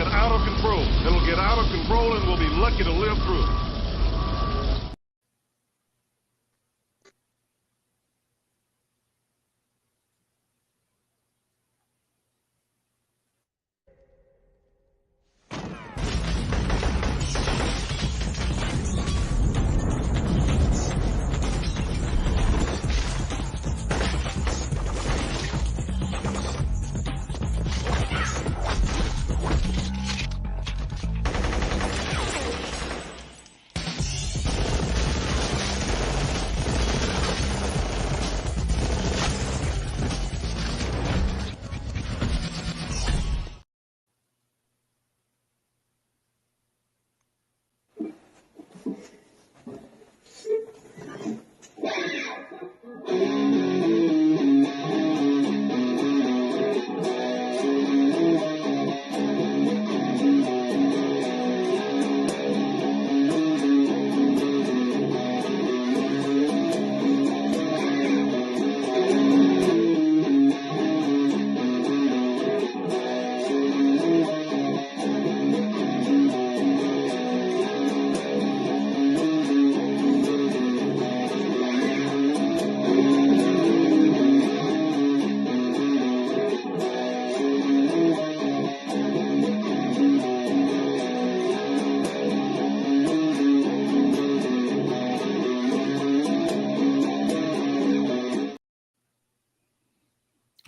get out of control. It'll get out of control, and we'll be lucky to live through it.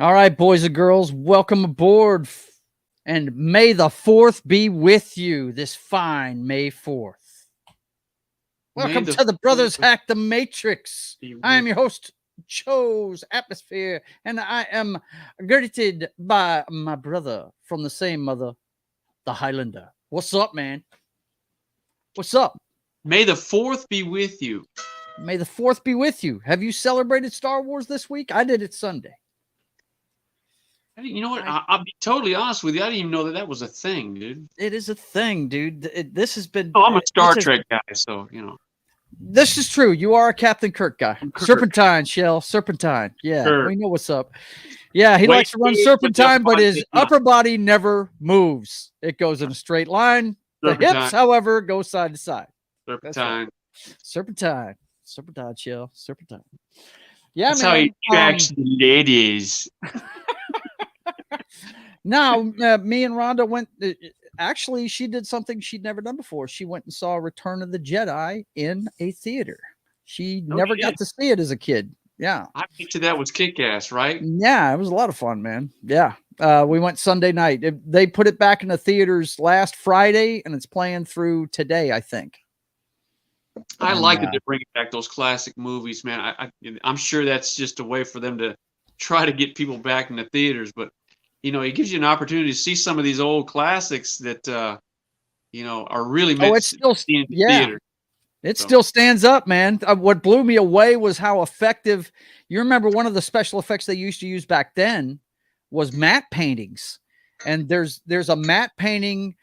All right, boys and girls, welcome aboard. And may the 4th be with you this fine May 4th. Welcome to the Brothers Hack the Matrix. I am your host, JoesAtmosfere, and I am greeted by my brother from the same mother, the Hylunder. What's up, man? What's up? May the 4th be with you. May the 4th be with you. Have you celebrated Star Wars this week? I did it Sunday. You know what? I'll be totally honest with you. I didn't even know that was a thing, dude. It is a thing, dude. This has been... Oh, I'm a Star Trek guy, so, you know. This is true. You are a Captain Kirk guy. Serpentine, Shell. Serpentine. Yeah, Kirk. We know what's up. Yeah, he likes to run serpentine, but his upper body never moves. It goes in a straight line. Serpentine. The hips, however, go side to side. Serpentine. Right. Serpentine. Serpentine, Shell. Serpentine. Yeah, that's man. How he tracks the ladies. Now, me and Rhonda went... Actually, she did something she'd never done before. She went and saw Return of the Jedi in a theater. She never got to see it as a kid. Yeah. I bet you that was kick-ass, right? Yeah, it was a lot of fun, man. Yeah. We went Sunday night. They put it back in the theaters last Friday, and it's playing through today, I think. I like that they're bringing back those classic movies, man. I'm sure that's just a way for them to try to get people back in the theaters, but you know, it gives you an opportunity to see some of these old classics that, you know, are really meant to see in the theater. It still stands up, man. What blew me away was how effective. You remember one of the special effects they used to use back then was matte paintings. And there's a matte painting,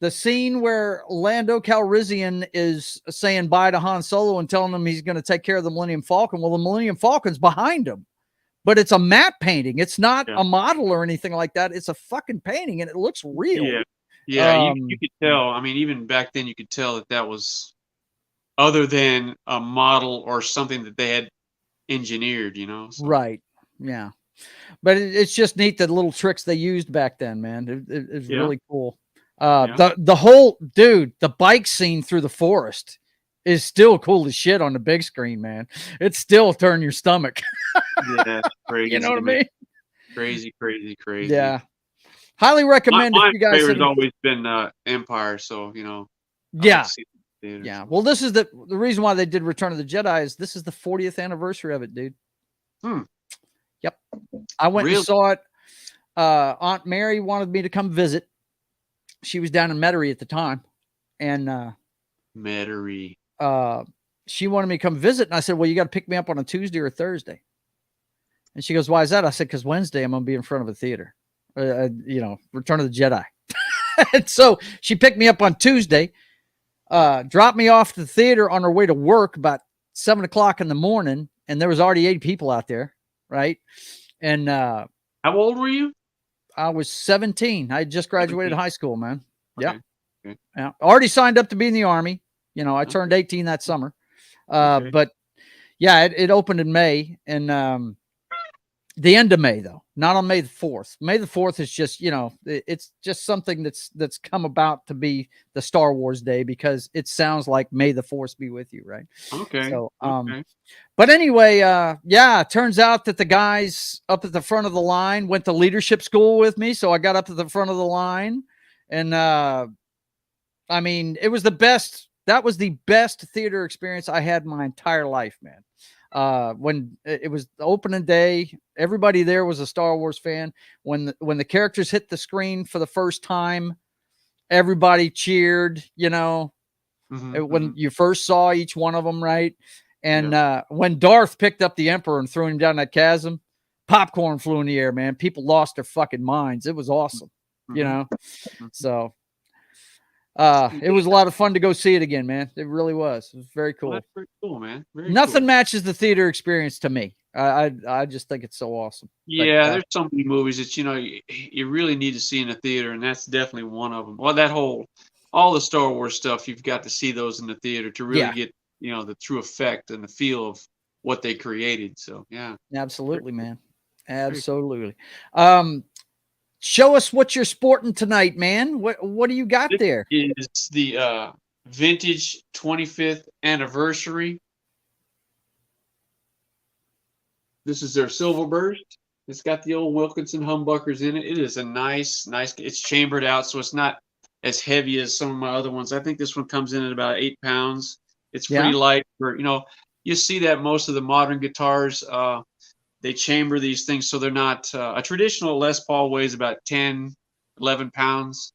the scene where Lando Calrissian is saying bye to Han Solo and telling him he's going to take care of the Millennium Falcon. Well, the Millennium Falcon's behind him. But it's a matte painting. It's not a model or anything like that. It's a fucking painting, and it looks real. Yeah, you could tell. I mean, even back then, you could tell that was other than a model or something that they had engineered, you know? So. Right, yeah. But it's just neat, the little tricks they used back then, man. It's really cool. The whole, dude, the bike scene through the forest is still cool as shit on the big screen, man. It still turn your stomach. Yeah, crazy. You know what I mean? Crazy. Yeah. Highly recommend my if you guys favorite's always been Empire, so you know. Yeah. Well, this is the reason why they did Return of the Jedi is this is the 40th anniversary of it, dude. Yep. I went and saw it. Aunt Mary wanted me to come visit. She was down in Metairie at the time. And Metairie. She wanted me to come visit, and I said, well, you got to pick me up on a Tuesday or a Thursday. And she goes, why is that? I said, because Wednesday I'm going to be in front of a theater, you know, Return of the Jedi. And so she picked me up on Tuesday, dropped me off to the theater on her way to work about 7 o'clock in the morning. And there was already 8 people out there. Right. And how old were you? I was 17. I had just graduated 17. high school, man. Okay. Yeah. Okay. Yeah. Already signed up to be in the Army. You know, I turned 18 that summer. Okay. But yeah, it opened in May, and the end of May, though, not on May the 4th. May the 4th is just, you know, it's just something that's come about to be the Star Wars Day, because it sounds like May the Force be with you, right? Okay. So, Okay. but anyway, yeah, it turns out that the guys up at the front of the line went to leadership school with me. So I got up to the front of the line, and I mean, it was the best. That was the best theater experience I had my entire life, man. When it was the opening day, everybody there was a Star Wars fan. When the characters hit the screen for the first time, everybody cheered, you know, when you first saw each one of them, right? And when Darth picked up the Emperor and threw him down that chasm, popcorn flew in the air, man. People lost their fucking minds. It was awesome, you know? So it was a lot of fun to go see it again, man. It really was. It was very cool. Well, that's pretty cool, man. Very Nothing cool. matches the theater experience to me. I just think it's so awesome. Yeah, But, there's so many movies that you really need to see in a theater, and that's definitely one of them. Well, all the Star Wars stuff, you've got to see those in the theater to really get the true effect and the feel of what they created. So yeah, absolutely, man. Absolutely. Show us what you're sporting tonight, man. What do you got there? Is the vintage 25th anniversary. This is their Silver Burst. It's got the old Wilkinson humbuckers in it. It is a nice. It's chambered out, so it's not as heavy as some of my other ones. I think this one comes in at about 8 pounds. It's pretty light for, you see that most of the modern guitars, they chamber these things so they're not a traditional Les Paul weighs about 10, 11 pounds.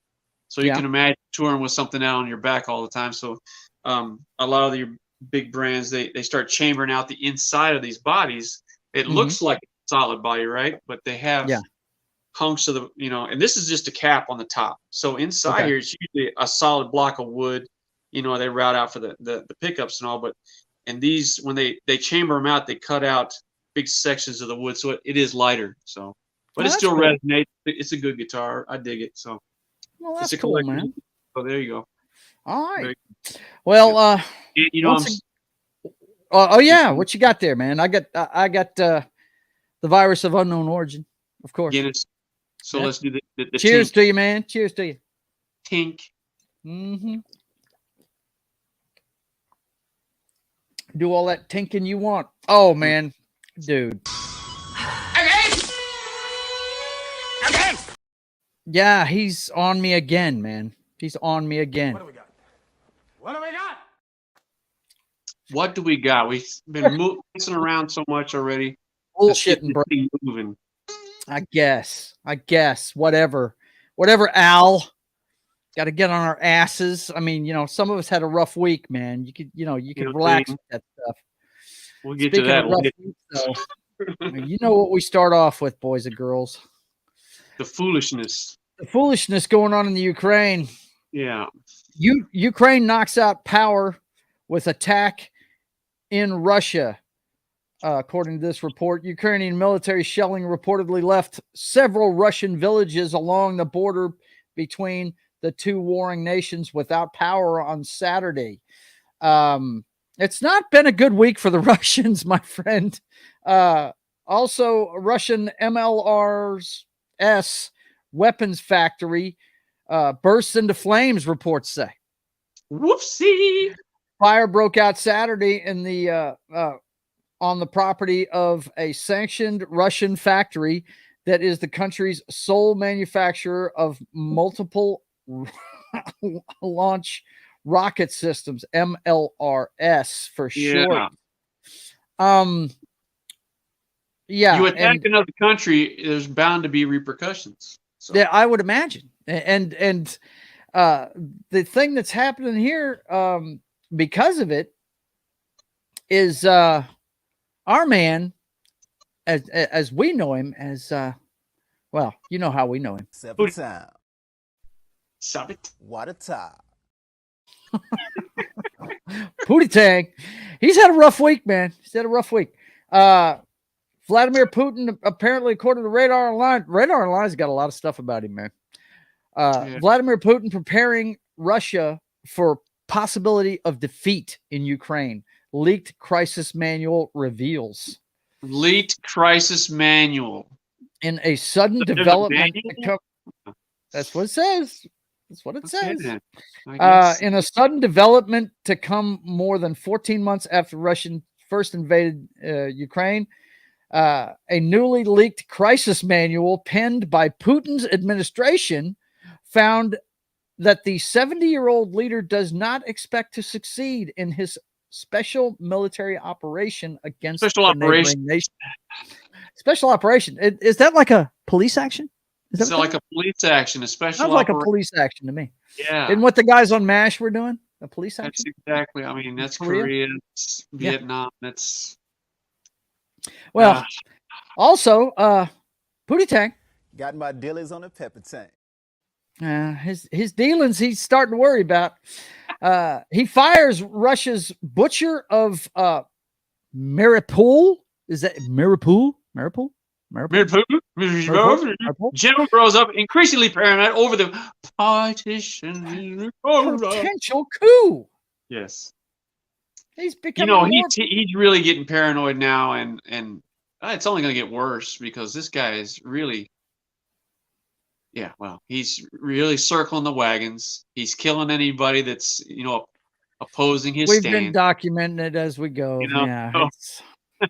So you can imagine touring with something out on your back all the time. So a lot of your big brands, they start chambering out the inside of these bodies. It looks like a solid body, right? But they have hunks of and this is just a cap on the top. So inside here, it's usually a solid block of wood. They route out for the pickups and all. But these, when they chamber them out, they cut out big sections of the wood, so it is lighter. So, but it still resonates. It's a good guitar. I dig it. So, that's cool, man. So there you go. All right. Well, oh yeah, what you got there, man? I got the virus of unknown origin, of course. Guinness. So let's do the cheers tink. to you, man. Cheers to you. Tink. Do all that tinking you want. Oh man, dude. Again. Yeah, he's on me again, man. He's on me again. What do we got? What do we got? What do we got? We've been messing around so much already. Bullshitting, bro. Moving. I guess. Whatever, Al. Got to get on our asses. I mean, some of us had a rough week, man. You could relax with that stuff. We'll get to that. You know what we start off with, boys and girls? The foolishness. The foolishness going on in the Ukraine. Yeah. Ukraine knocks out power with attack in Russia. According to this report, Ukrainian military shelling reportedly left several Russian villages along the border between the two warring nations without power on Saturday. It's not been a good week for the Russians, my friend. Also, Russian MLRS weapons factory bursts into flames, reports say. Whoopsie! Fire broke out Saturday in the on the property of a sanctioned Russian factory that is the country's sole manufacturer of multiple launch rocket systems, MLRS for short. You attack another country, there's bound to be repercussions. So. Yeah, I would imagine. And the thing that's happening here because of it is our man, as we know him, as well, you know how we know him. What a time. Pootie Tang. He's had a rough week, man. He's had a rough week. Vladimir Putin, apparently, according to Radar Online's got a lot of stuff about him, man. Vladimir Putin preparing Russia for possibility of defeat in Ukraine. Leaked crisis manual reveals. Leaked crisis manual. In a sudden development. That's what it says. That's what it says. In a sudden development to come more than 14 months after Russia first invaded Ukraine, a newly leaked crisis manual penned by Putin's administration found that the 70-year-old leader does not expect to succeed in his special military operation against the neighboring nation. Special operation. Is that like a police action? Is that like a police action? A special sounds like a police action to me. Yeah. Isn't what the guys on MASH were doing? A police action? That's exactly. I mean, that's Korea, that's Vietnam. That's well. Also, Pootie Tang got my dealings on a pepper tank. His dealings he's starting to worry about. He fires Russia's butcher of Mariupol. Is that Mariupol? General grows up increasingly paranoid over the partition. Potential coup. Yes. He's becoming he's really getting paranoid now, and it's only going to get worse because this guy is really, he's really circling the wagons. He's killing anybody that's, opposing his stand. We've been documenting it as we go.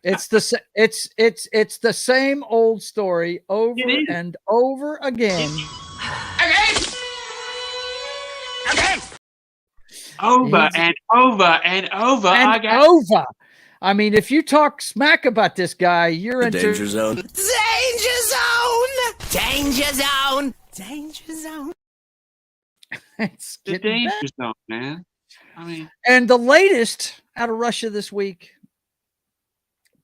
It's the same old story over and over again. Over and over and over over. I mean, if you talk smack about this guy, you're in danger zone. Danger zone. Danger zone. Danger zone. It's the danger zone, man. I mean, and the latest out of Russia this week.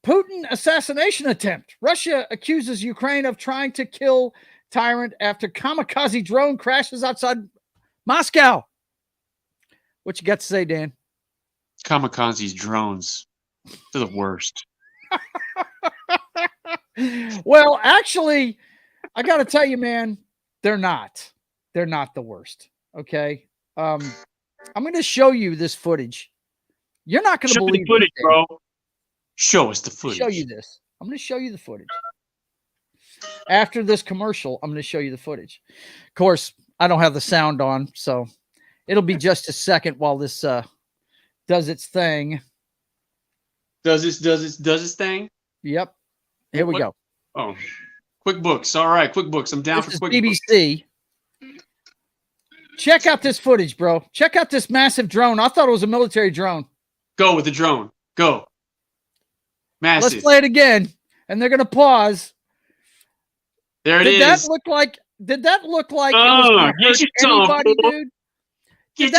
Putin assassination attempt. Russia accuses Ukraine of trying to kill tyrant after kamikaze drone crashes outside Moscow. What you got to say, Dan? Kamikaze drones. They're the worst. Well, actually, I got to tell you, man, they're not. They're not the worst. Okay. I'm going to show you this footage. You're not going to believe the footage, bro. Show us the footage. Show you this. I'm going to show you the footage. After this commercial, I'm going to show you the footage. Of course, I don't have the sound on, so it'll be just a second while this does its thing. Does its thing? Yep. Here we go. Oh, QuickBooks. All right, QuickBooks. I'm down for QuickBooks. BBC. Check out this footage, bro. Check out this massive drone. I thought it was a military drone. Go with the drone. Go. Massive. Let's play it again, and they're gonna pause. There it is. Did that look like it was gonna hurt anybody, dude? Did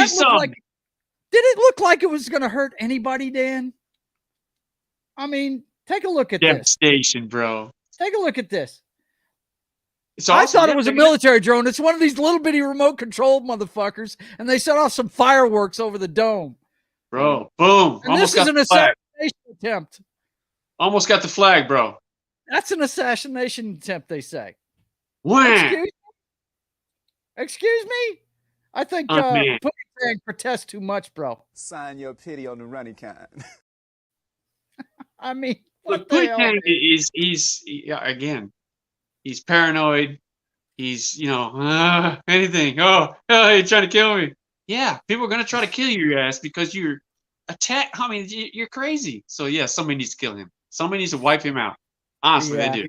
it look like it was gonna hurt anybody, Dan? I mean, take a look at this. Devastation, bro. Take a look at this. Awesome. I thought it was a military drone. It's one of these little bitty remote controlled motherfuckers, and they set off some fireworks over the dome. Bro, boom. And this is an assassination attempt. Almost got the flag, bro. That's an assassination attempt, they say. Wham! Excuse me? I think Putin protests too much, bro. Sign your pity on the running kind. I mean, look, Putin he's paranoid. He's, anything. Oh, you're trying to kill me. Yeah, people are going to try to kill your ass because you're attacked. I mean, you're crazy. So, yeah, somebody needs to kill him. Somebody needs to wipe him out. Honestly, they do.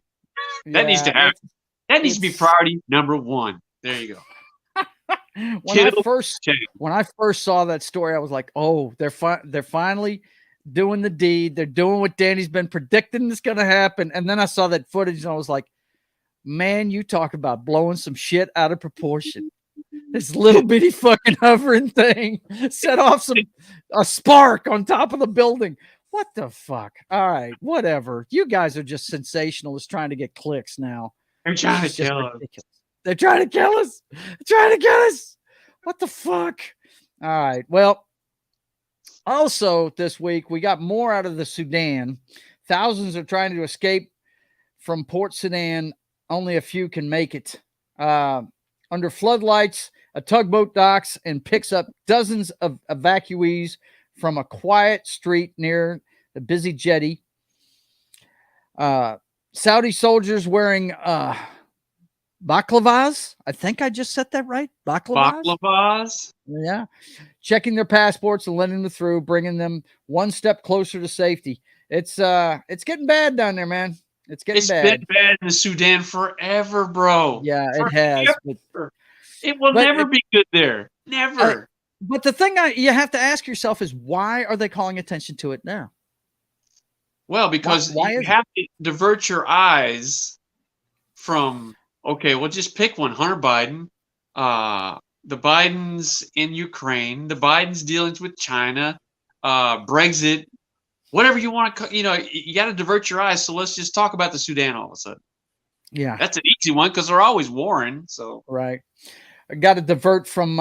That needs to happen. That needs to be priority number one. There you go. When I first saw that story, I was like, oh, they're finally doing the deed. They're doing what Danny's been predicting is going to happen. And then I saw that footage and I was like, man, you talk about blowing some shit out of proportion. This little bitty fucking hovering thing set off a spark on top of the building. What the fuck? All right, whatever. You guys are just sensationalists trying to get clicks now. They're trying to kill us. They're trying to kill us. They're trying to kill us. What the fuck? All right. Well, also this week, we got more out of the Sudan. Thousands are trying to escape from Port Sudan. Only a few can make it. Under floodlights, a tugboat docks and picks up dozens of evacuees from a quiet street near the busy jetty. Saudi soldiers wearing baklavas. I think I just said that right. Baklavas. Yeah. Checking their passports and letting them through, bringing them one step closer to safety. It's getting bad down there, man. It's been bad in the Sudan forever, bro. Yeah, forever. It has. It will never be good there. Never. But the thing you have to ask yourself is, why are they calling attention to it now? Well, because why you have to divert your eyes from, okay, well, just pick one. Hunter Biden, the Bidens in Ukraine, the Bidens dealings with China, Brexit, whatever you want to, you got to divert your eyes. So let's just talk about the Sudan all of a sudden. Yeah. That's an easy one because they're always warring. So right. I got to divert from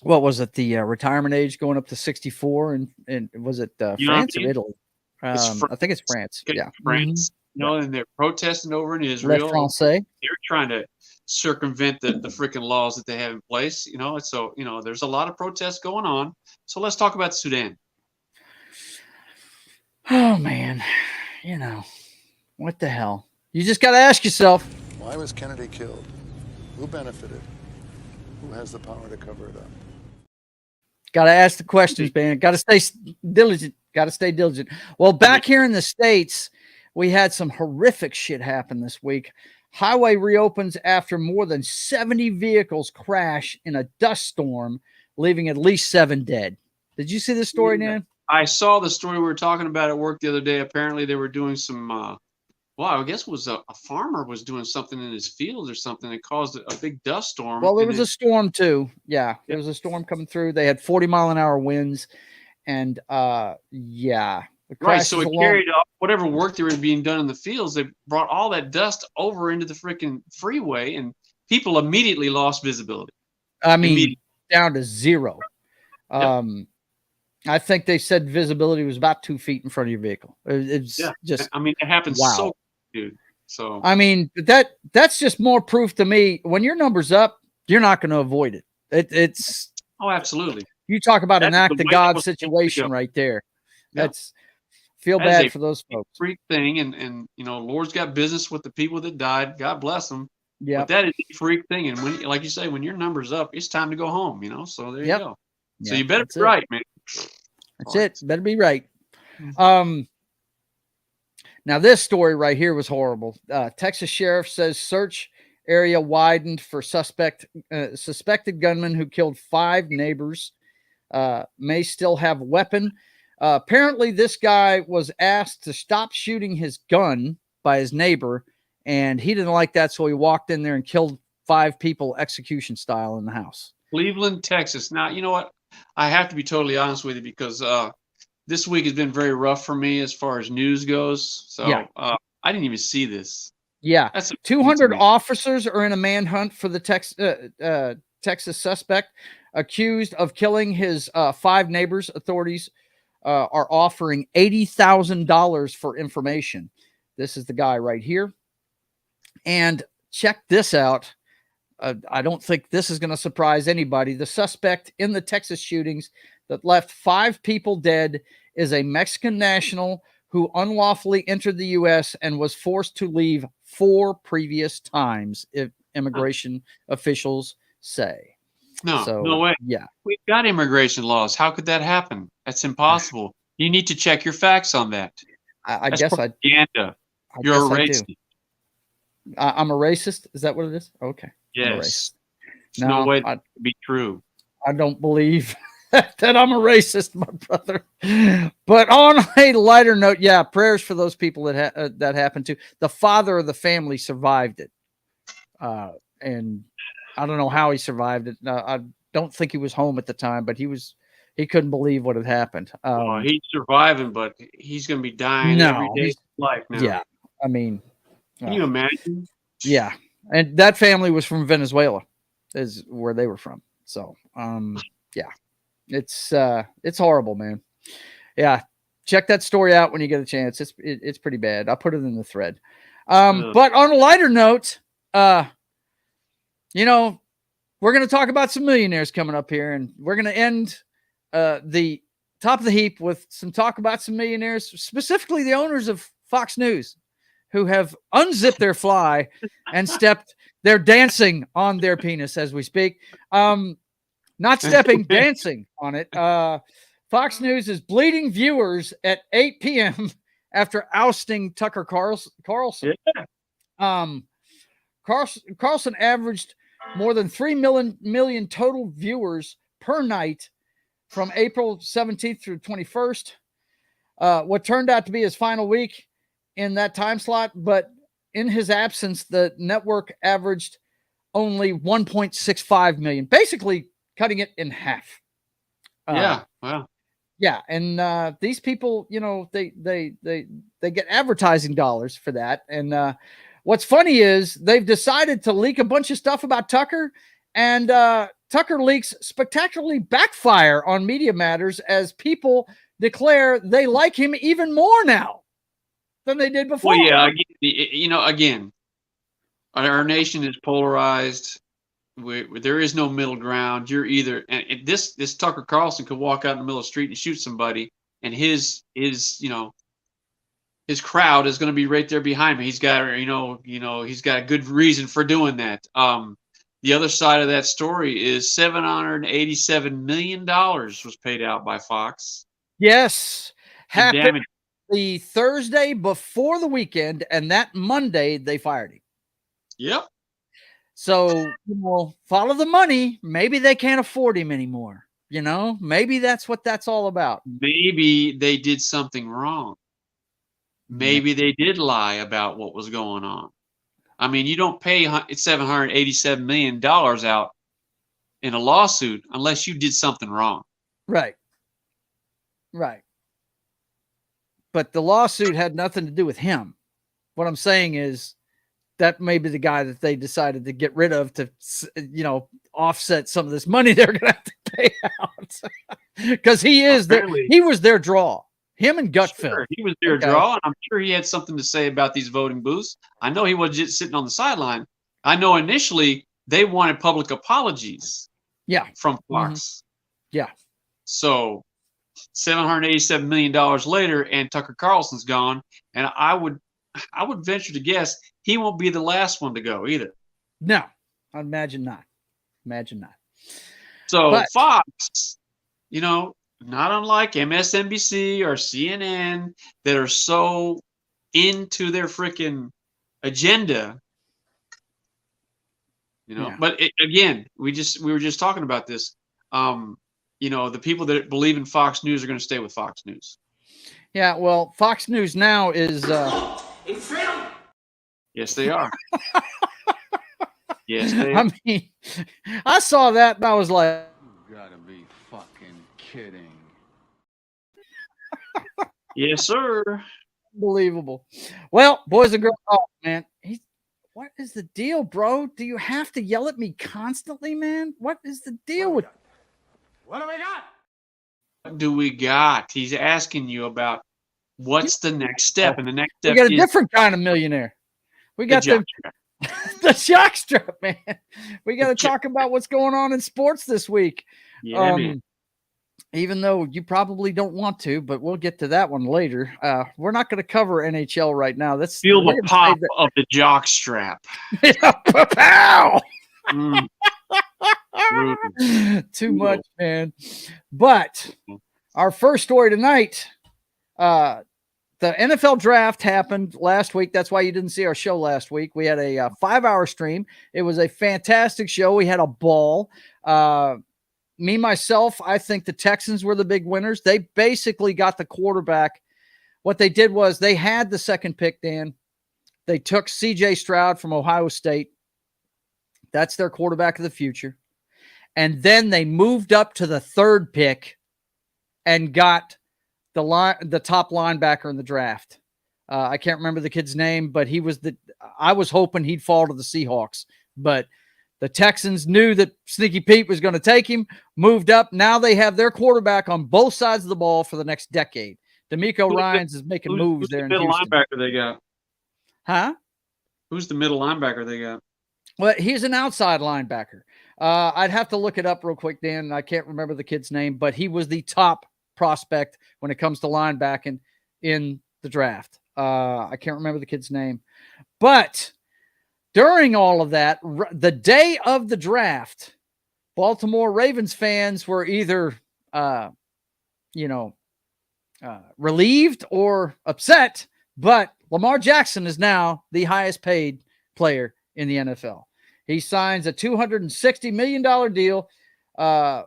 what was it? The retirement age going up to 64, and was it France or Italy? I think it's France. Yeah, France. Mm-hmm. And they're protesting over in Israel. Le Français. They're trying to circumvent the freaking laws that they have in place. So there's a lot of protests going on. So let's talk about Sudan. Oh man, what the hell? You just got to ask yourself, why was Kennedy killed? Who benefited? Who has the power to cover it up? Got to ask the questions, man. Got to stay diligent. Well, back here in the States, we had some horrific shit happen this week. Highway reopens after more than 70 vehicles crash in a dust storm, leaving at least 7 dead. Did you see this story, Nan? I saw the story we were talking about at work the other day. Apparently, they were doing some, I guess it was a farmer was doing something in his fields or something that caused a big dust storm. Well, there was a storm too. Yeah, there was a storm coming through. They had 40-mile-an-hour winds, and yeah. Right, so it carried up whatever work they were being done in the fields. They brought all that dust over into the freaking freeway, and people immediately lost visibility. I mean, down to zero. Yep. I think they said visibility was about 2 feet in front of your vehicle. It's just. I mean, it happens so, dude. So I mean, that's just more proof to me. When your number's up, you're not going to avoid it. It's. Oh, absolutely. You talk about an act of God situation right there. That's. Feel bad for those folks. Freak thing, and Lord's got business with the people that died. God bless them. Yeah, but that is a freak thing, and when, like you say, when your number's up, it's time to go home. So there you go. So you better be right, man. That's it. Better be right. Now this story right here was horrible. Texas sheriff says search area widened for suspected gunman who killed 5 neighbors. May still have weapon. Apparently, this guy was asked to stop shooting his gun by his neighbor, and he didn't like that, so he walked in there and killed 5 people execution style in the house. Cleveland, Texas. Now, you know what? I have to be totally honest with you because this week has been very rough for me as far as news goes. So I didn't even see this. Yeah. 200 officers are in a manhunt for the Texas suspect accused of killing his 5 neighbors. Authorities are offering $80,000 for information. This is the guy right here. And check this out. I don't think this is going to surprise anybody. The suspect in the Texas shootings that left 5 people dead is a Mexican national who unlawfully entered the U.S. and was forced to leave 4 previous times, if immigration officials say. No way. Yeah. We've got immigration laws. How could that happen? That's impossible. You need to check your facts on that. I guess propaganda. You're a racist. I'm a racist. Is that what it is? Okay. Yes. No way that could be true. I don't believe that I'm a racist, my brother. But on a lighter note, prayers for those people that happened to. The father of the family survived it. And I don't know how he survived it. I don't think he was home at the time, but he couldn't believe what had happened. He's surviving, but he's going to be dying every day of his life now. Yeah. I mean, can you imagine? Yeah. And that family was from Venezuela, is where they were from. So, it's horrible, man. Yeah. check that story out when you get a chance. It's pretty bad. I'll put it in the thread. But on a lighter note, you know, we're going to talk about some millionaires coming up here, and we're going to end the top of the heap with some talk about some millionaires, specifically the owners of Fox News, who have unzipped their fly and they're dancing on their penis as we speak. Not stepping, dancing on it. Fox News is bleeding viewers at 8 p.m. after ousting Tucker Carlson. Yeah. Carlson averaged more than 3 million total viewers per night from April 17th through 21st. What turned out to be his final week in that time slot, but in his absence, the network averaged only 1.65 million, basically cutting it in half. Yeah. Wow. Yeah, and these people, you know, they get advertising dollars for that. And what's funny is they've decided to leak a bunch of stuff about Tucker, and Tucker leaks spectacularly backfire on Media Matters as people declare they like him even more now than they did before. Well, yeah, you know, again, our nation is polarized. There is no middle ground. You're either, and this Tucker Carlson could walk out in the middle of the street and shoot somebody, and his crowd is going to be right there behind him. He's got, he's got a good reason for doing that. The other side of that story is $787 million was paid out by Fox. Yes, happened the Thursday before the weekend, and that Monday they fired him. Yep. So, you know, follow the money. Maybe they can't afford him anymore. You know, maybe that's what that's all about. Maybe they did something wrong. Maybe they did lie about what was going on. I mean, you don't pay $787 million out in a lawsuit unless you did something wrong. Right. Right. But the lawsuit had nothing to do with him. What I'm saying is, that may be the guy that they decided to get rid of to, you know, offset some of this money they're going to have to pay out. Because he was their draw. Him and Gutfeld. Sure, he was their draw, and I'm sure he had something to say about these voting booths. I know he was just sitting on the sideline. I know initially they wanted public apologies. Yeah. From Fox. Yeah. So $787 million later, and Tucker Carlson's gone, and I would venture to guess he won't be the last one to go either. No, I imagine not. Imagine not. So Fox, you know, not unlike MSNBC or CNN that are so into their freaking agenda, you know. Yeah. But again, we were just talking about this. You know, the people that believe in Fox News are going to stay with Fox News. Yeah, well, Fox News now is yes, they are. Yes, they are. I mean, I saw that and I was like, you gotta be fucking kidding. Yes, sir. Unbelievable. Well, boys and girls, oh man, what is the deal, bro? Do you have to yell at me constantly, man? What is the deal with? What do we got? What do we got? He's asking you about what's the next step, and the next step. We got a different kind of millionaire. We got the Jock Strap, man. We got to talk about what's going on in sports this week. Yeah, man. Even though you probably don't want to, but we'll get to that one later. We're not going to cover NHL right now. Feel the pop of the Jock Strap. Pow! Too much, man. But our first story tonight, the NFL draft happened last week. That's why you didn't see our show last week. We had a 5-hour stream. It was a fantastic show. We had a ball. Me, myself, I think the Texans were the big winners. They basically got the quarterback. What they did was they had the second pick, Dan. They took C.J. Stroud from Ohio State. That's their quarterback of the future. And then they moved up to the third pick and got the top linebacker in the draft. I can't remember the kid's name, but I was hoping he'd fall to the Seahawks, but the Texans knew that Sneaky Pete was going to take him, moved up. Now they have their quarterback on both sides of the ball for the next decade. D'Amico Ryans is making moves who's there the in middle Houston. linebacker they got? Huh? Who's the middle linebacker they got? Well, he's an outside linebacker. I'd have to look it up real quick, Dan. I can't remember the kid's name, but he was the top prospect when it comes to linebacking in the draft. I can't remember the kid's name. But during all of that, the day of the draft, Baltimore Ravens fans were either, relieved or upset, but Lamar Jackson is now the highest paid player in the NFL. He signs a $260 million deal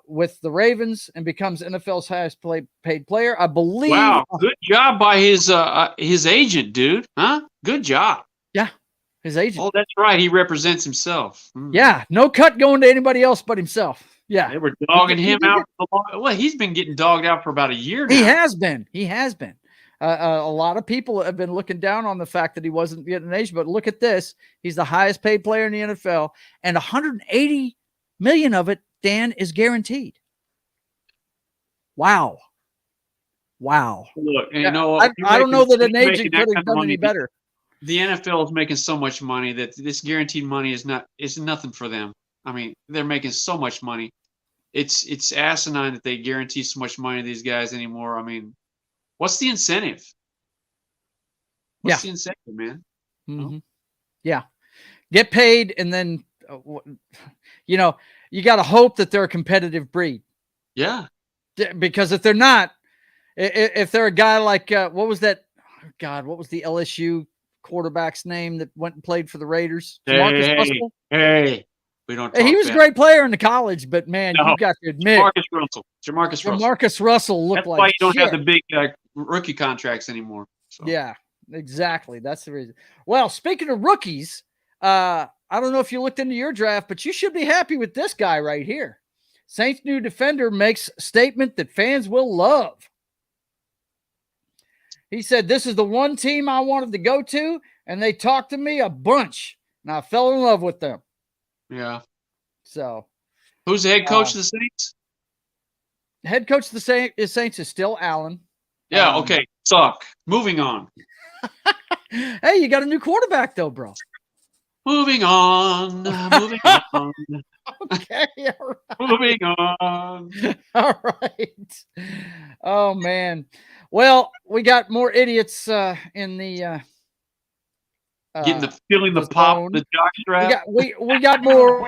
with the Ravens and becomes NFL's highest paid player. I believe. Wow, good job by his agent, dude. Huh? Good job. Yeah, his agent. Oh, that's right. He represents himself. Yeah, no cut going to anybody else but himself. Yeah, They were dogging him out. Well, he's been getting dogged out for about a year now. He has been. A lot of people have been looking down on the fact that he wasn't getting an agent, but look at this. He's the highest paid player in the NFL, and 180 million of it, Dan, is guaranteed. Wow. Look, I don't know that an agent could have done any better. The NFL is making so much money that this guaranteed money is nothing for them. I mean, they're making so much money. It's asinine that they guarantee so much money to these guys anymore. I mean, what's the incentive? What's the incentive, man? Mm-hmm. Yeah. Get paid, and then, you got to hope that they're a competitive breed. Yeah. Because if they're not, if they're a guy like, what was that? God, what was the LSU quarterback's name that went and played for the Raiders? Russell? Hey. We don't. He was a great player in the college, but man, you got to admit, Jamarcus Russell looked That's like why you don't shit. have the big rookie contracts anymore. So. Yeah, exactly. That's the reason. Well, speaking of rookies, I don't know if you looked into your draft, but you should be happy with this guy right here. Saints new defender makes statement that fans will love. He said, "This is the one team I wanted to go to, and they talked to me a bunch, and I fell in love with them." Yeah. So, who's the head coach of the Saints? Head coach of the Saints is still Allen. Yeah. Okay. Suck. Moving on. Hey, you got a new quarterback though, bro. Moving on. Moving on. Okay. All right. Moving on. All right. Oh man. Well, we got more idiots in the. Feeling the pop, the jock strap. We got more.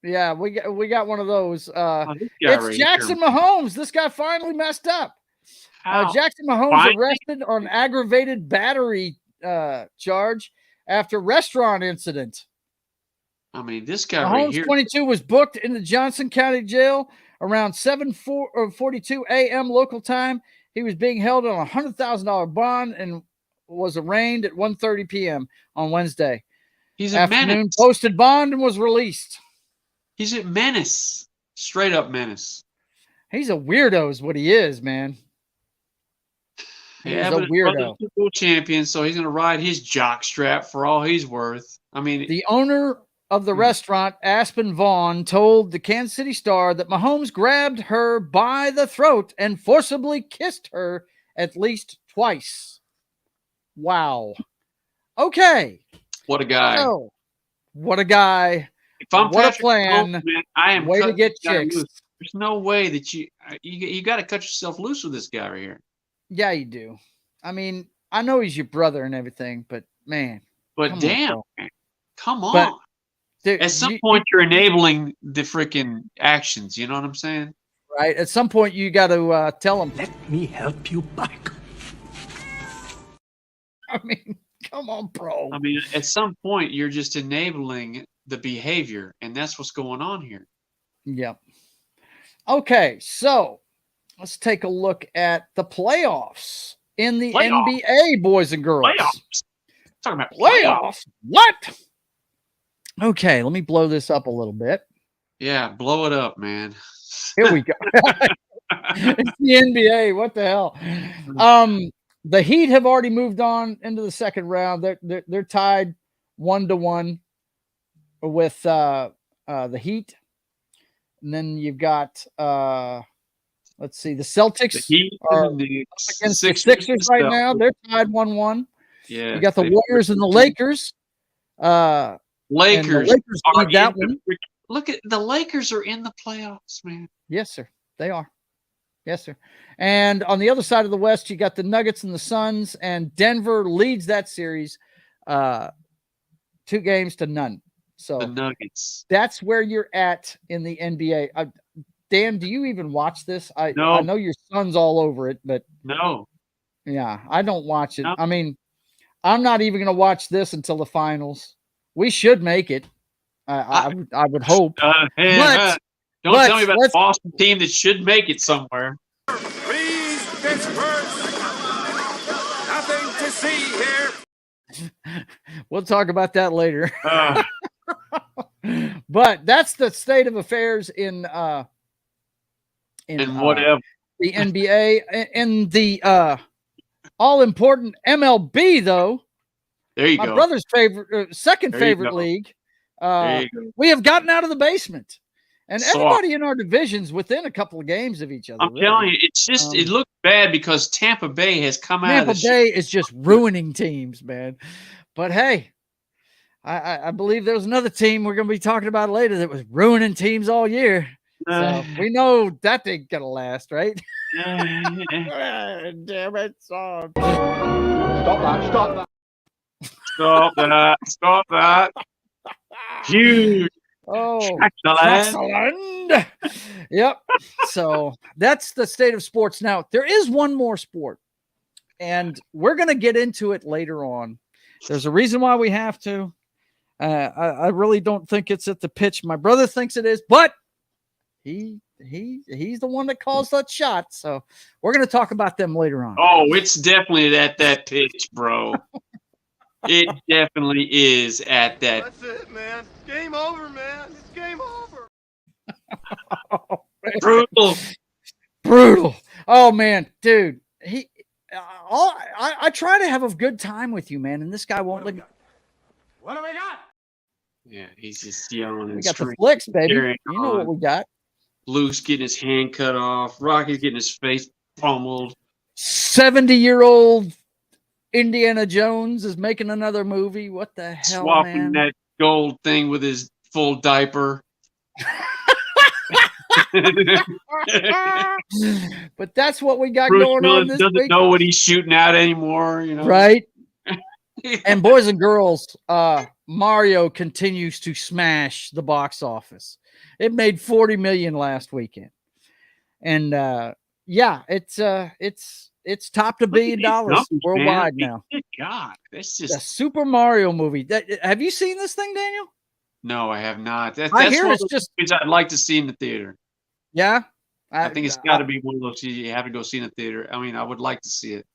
Yeah, we got one of those. It's Jackson Mahomes. This guy finally messed up. Jackson Mahomes arrested on aggravated battery charge after restaurant incident. I mean, this guy Mahomes, right here. 22, was booked in the Johnson County Jail around 7:42 a.m. local time. He was being held on a $100,000 bond and was arraigned at 1:30 p.m. on Wednesday. He's a menace. Posted bond and was released. He's a menace. Straight up menace. He's a weirdo is what he is, man. He's a weirdo. Super Bowl champion, so he's going to ride his jock strap for all he's worth. I mean, the owner of the restaurant, Aspen Vaughn, told the Kansas City Star that Mahomes grabbed her by the throat and forcibly kissed her at least twice. Wow. Okay. What a guy. Oh, what a guy. If I'm what Patrick a plan. Mahomes, man, I am way to get chicks. Loose. There's no way that you got to cut yourself loose with this guy right here. Yeah, you do. I mean, I know he's your brother and everything, but man. But damn, man. Come on. But, dude, at some point, you're enabling the freaking actions. You know what I'm saying? Right. At some point, you got to tell him. Let me help you back. I mean, come on, bro. I mean, at some point, you're just enabling the behavior, and that's what's going on here. Yep. Okay, so let's take a look at the playoffs in the NBA, boys and girls. Playoffs. Talking about playoffs. What? Okay, let me blow this up a little bit. Yeah, blow it up, man. Here we go. It's the NBA. What the hell? The Heat have already moved on into the second round. They're tied 1-1 with the Heat. And then you've got Let's see. The The Celtics Heat are and the against the Sixers right now. They're tied 1-1. Yeah, You got the Warriors and the Lakers. And the Lakers Lakers are lead that in one. Look at the Lakers are in the playoffs, man. Yes, sir. They are. Yes, sir. And on the other side of the West, you got the Nuggets and the Suns, and Denver leads that series 2-0. So The Nuggets. that's where you're at in the NBA. Dan, do you even watch this? I No. know your son's all over it, but No. yeah, I don't watch it. No. I mean, I'm not even going to watch this until the finals. We should make it. I would hope. Don't tell me about the Boston team that should make it somewhere. Please, Pittsburgh. Nothing to see here. We'll talk about that later. But that's the state of affairs in whatever the NBA. In the all important MLB, though. There you my go. brother's second There you favorite go. league. There you go. We have gotten out of the basement, and So- everybody in our division's within a couple of games of each other. I'm telling you, it's just it looks bad because Tampa Bay has come out Tampa of the Bay is just ruining teams, man. But hey, I believe there was another team we're going to be talking about later that was ruining teams all year. So we know that ain't going to last, right? Damn it, son. Stop that. Huge. Oh, Excellent. excellent. Yep. So that's the state of sports. Now, there is one more sport, and we're going to get into it later on. There's a reason why we have to. I really don't think it's at the pitch. My brother thinks it is, but he's the one that calls that shot. So we're going to talk about them later on. Oh, it's definitely at that pitch, bro. It definitely is at that. That's it, man. Game over, man. It's game over. Brutal. Oh man, dude. I try to have a good time with you, man, and this guy won't let me. What do we got? Yeah, he's just yelling and We got the screaming. Flix, baby. carrying You know what on. we got. Luke's getting his hand cut off. Rocky's getting his face pummeled. 70-year-old Indiana Jones is making another movie. What the hell, Swapping man? that gold thing with his full diaper. But that's what we got Bruce going on Willis this doesn't week, know what he's shooting at anymore, you know. right? And boys and girls, Mario continues to smash the box office. It made $40 million last weekend, and yeah, it's topped $1 billion numbers, worldwide man. now. Good God, that's The just Super Mario movie. Have you seen this thing, Daniel? no. I have not. I That's hear one of it's those just movies I'd like to see in the theater. yeah. I think it's got to be one of those you have to go see in the theater. I mean, I would like to see it.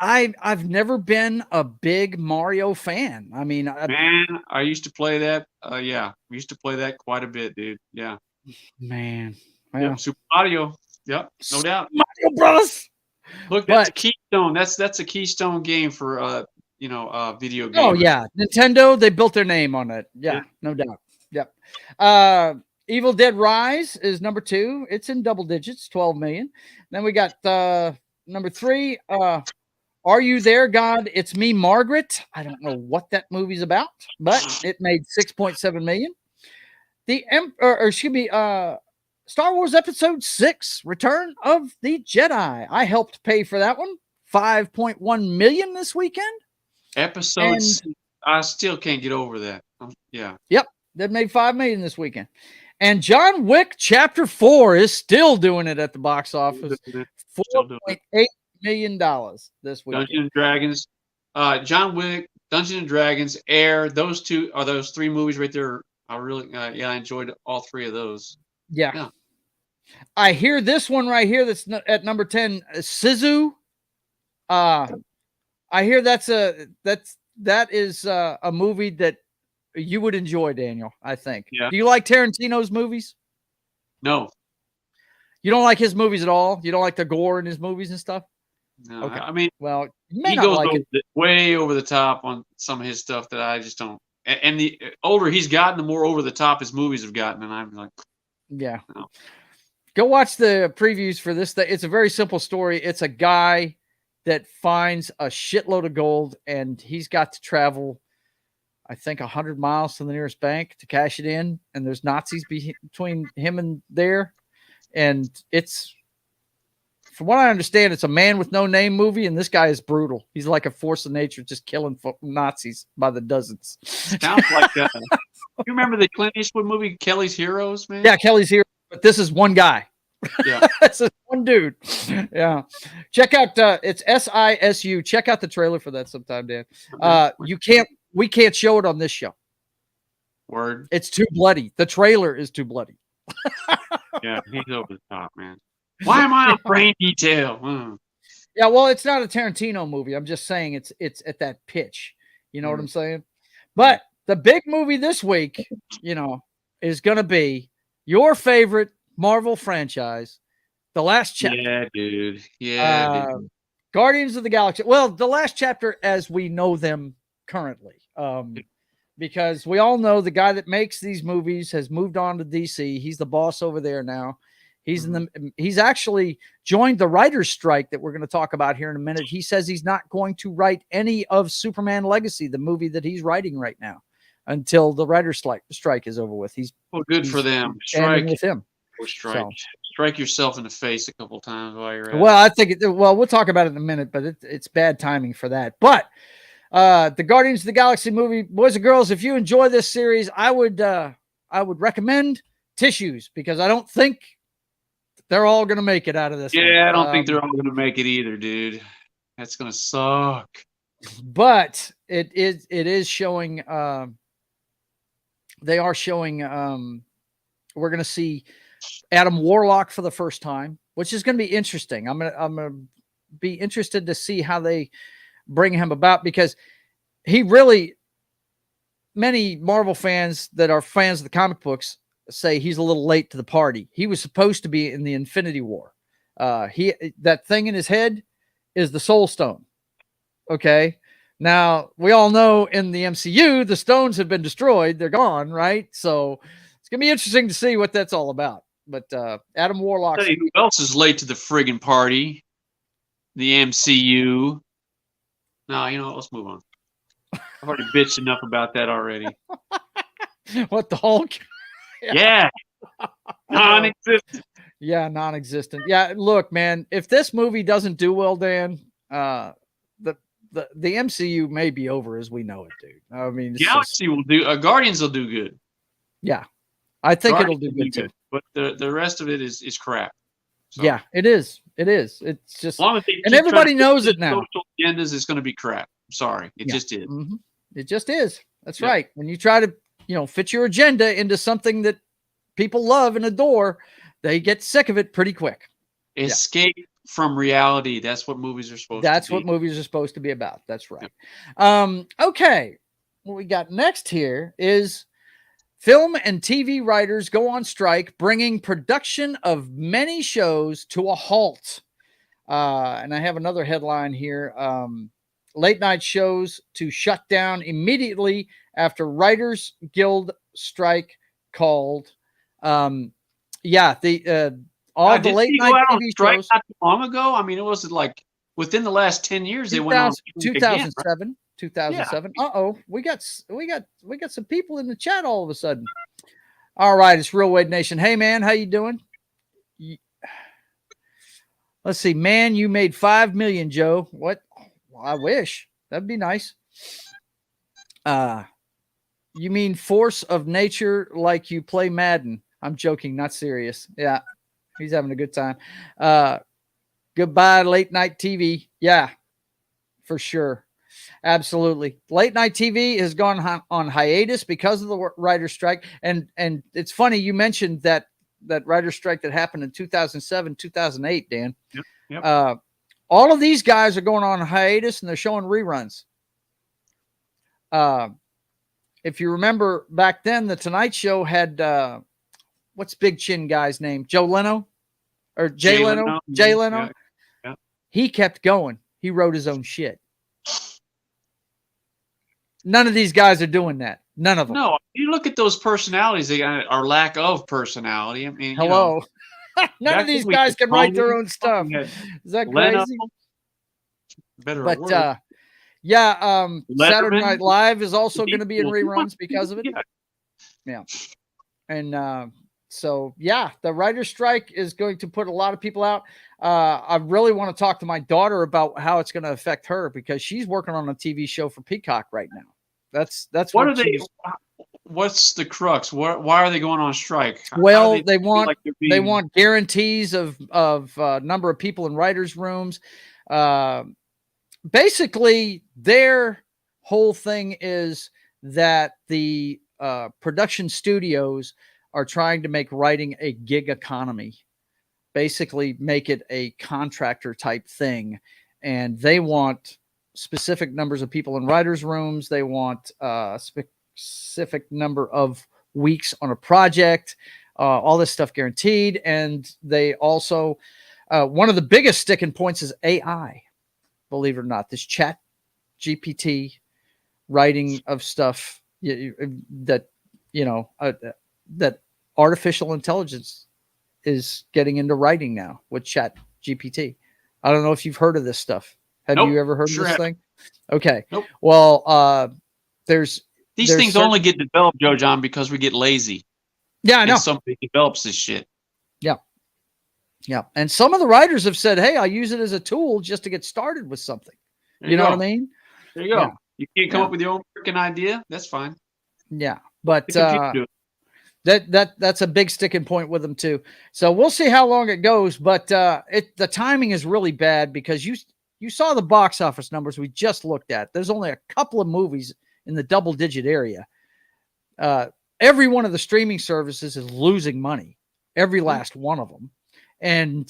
I've never been a big Mario fan. I mean, Man, I used to play that. Yeah, we used to play that quite a bit, dude. Yeah. man, Yep, well, Super Mario. Yep, no doubt. Mario Bros. Look, that's a But- keystone. That's a keystone game for video game. Oh yeah, Nintendo. They built their name on it. Yeah, Yeah. no doubt. Yep. Evil Dead Rise is number 2. It's in double digits, 12 million. Then we got number 3. Are You There, God? It's Me, Margaret. I don't know what that movie's about, but it made 6.7 million. Star Wars Episode 6, Return of the Jedi. I helped pay for that one. 5.1 million this weekend. Episodes. I still can't get over that. Yeah. Yep, that made 5 million this weekend. And John Wick Chapter 4 is still doing it at the box office. Still doing it. $4.8 million this weekend. Dungeons and Dragons. John Wick, Dungeons and Dragons, Air. Those 3 movies right there. I really, I enjoyed all 3 of those. Yeah. I hear this one right here that's at number 10, Sisu. I hear that is a movie that you would enjoy, Daniel, I think. Yeah. Do you like Tarantino's movies? No. You don't like his movies at all? You don't like the gore in his movies and stuff? No. Okay. I mean, Well, you may he not goes like it. way over the top on some of his stuff that I just don't. And the older he's gotten, the more over the top his movies have gotten, and I'm like, Yeah. No. Go watch the previews for this. It's a very simple story. It's a guy that finds a shitload of gold, and he's got to travel, I think, 100 miles to the nearest bank to cash it in. And there's Nazis between him and there. And it's, from what I understand, it's a man with no name movie, and this guy is brutal. He's like a force of nature, just killing Nazis by the dozens. Sounds like you remember the Clint Eastwood movie Kelly's Heroes, man? Yeah, Kelly's Heroes, but this is one guy. Yeah. This is one dude. Yeah. Check out it's SISU. Check out the trailer for that sometime, Dan. We can't show it on this show. Word. It's too bloody. The trailer is too bloody. Yeah, he's over the top, man. Why am I on brain detail? Yeah, well, it's not a Tarantino movie. I'm just saying it's at that pitch. You know what I'm saying? But the big movie this week, is going to be your favorite Marvel franchise, the last chapter. Yeah, dude. Yeah, dude. Guardians of the Galaxy. Well, the last chapter as we know them currently. Because we all know the guy that makes these movies has moved on to DC. He's the boss over there now. He's actually joined the writer's strike that we're going to talk about here in a minute. He says he's not going to write any of Superman Legacy, the movie that he's writing right now, until the writer's strike is over with. Good for them. Strike with him. Strike. So, strike yourself in the face a couple times while you're at it. I think we'll talk about it in a minute, but it's bad timing for that. But the Guardians of the Galaxy movie, boys and girls, if you enjoy this series, I would recommend tissues, because I don't think they're all going to make it out of this. Yeah, I don't think they're all going to make it either, dude. That's going to suck. But it is showing. They are showing. We're going to see Adam Warlock for the first time, which is going to be interesting. I'm gonna be interested to see how they bring him about, because many Marvel fans that are fans of the comic books say he's a little late to the party. He was supposed to be in the Infinity War. That thing in his head is the Soul Stone. Okay. Now we all know in the MCU, the stones have been destroyed. They're gone. Right. So it's going to be interesting to see what that's all about. But Adam Warlock. Tell you who else is late to the friggin' party? The MCU. No, let's move on. I've already bitched enough about that already. What, the Hulk? Yeah. Non-existent. Yeah, non-existent. Yeah, look, man, if this movie doesn't do well, Dan, the MCU may be over as we know it, dude. I mean, Galaxy will do. Guardians will do good. Yeah, I think it'll do good too. But the rest of it is crap. So, yeah, it is. It is. It's just, as long as and everybody knows it now. Social agendas is going to be crap. Sorry, it just is. Mm-hmm. It just is. That's right. When you try to, fit your agenda into something that people love and adore, they get sick of it pretty quick. Escape from reality. That's what movies are supposed to be. That's what movies are supposed to be about. That's right. Yeah. Okay. What we got next here is film and TV writers go on strike, bringing production of many shows to a halt. And I have another headline here. Late night shows to shut down immediately after Writers Guild strike called. All the late night TV shows. Not too long ago. I mean, it was like within the last 10 years they went on. 2007. Again, right? 2007. Yeah. We got some people in the chat all of a sudden. All right, it's Real Wade Nation. Hey man, how you doing? Let's see, man. You made 5 million, Joe. What? Well, I wish. That'd be nice. You mean force of nature, like you play Madden? I'm joking, not serious. Yeah, he's having a good time. Goodbye, late night TV. Yeah, for sure. Absolutely. Late night TV has gone on hiatus because of the writer's strike. And it's funny, you mentioned that writer's strike that happened in 2007, 2008, Dan. Yep. All of these guys are going on hiatus and they're showing reruns. If you remember back then, the Tonight Show had, what's Big Chin guy's name? Joe Leno? Or Jay Leno? Jay Leno? Yeah. He kept going. He wrote his own shit. None of these guys are doing that. None of them. No, you look at those personalities, they got our lack of personality. I mean, hello. None of these guys can write their own stuff. Is that crazy? Better But word. Saturday Night Live is also going to be in reruns because of it. Yeah. And so, the writer's strike is going to put a lot of people out. I really want to talk to my daughter about how it's going to affect her because she's working on a TV show for Peacock right now. That's what are they? What's the crux? Why are they going on strike? Well, they want guarantees of number of people in writers' rooms. Basically, their whole thing is that the production studios are trying to make writing a gig economy, basically make it a contractor type thing. And they want specific numbers of people in writers' rooms. They want a specific number of weeks on a project, all this stuff guaranteed. And they also, one of the biggest sticking points is AI. Believe it or not, this chat GPT writing of stuff that artificial intelligence is getting into writing now with chat GPT. I don't know if you've heard of this stuff. Have you ever heard of this thing? Okay. Nope. Well, there's things only get developed, Joe John, because we get lazy. Yeah, I know. And somebody develops this shit. Yeah. Yeah. And some of the writers have said, hey, I'll use it as a tool just to get started with something. You know what I mean? There you go. Yeah. You can't come up with your own freaking idea. That's fine. Yeah. But that's a big sticking point with them too. So we'll see how long it goes. But the timing is really bad because you saw the box office numbers we just looked at. There's only a couple of movies in the double-digit area. Every one of the streaming services is losing money. Every last one of them. And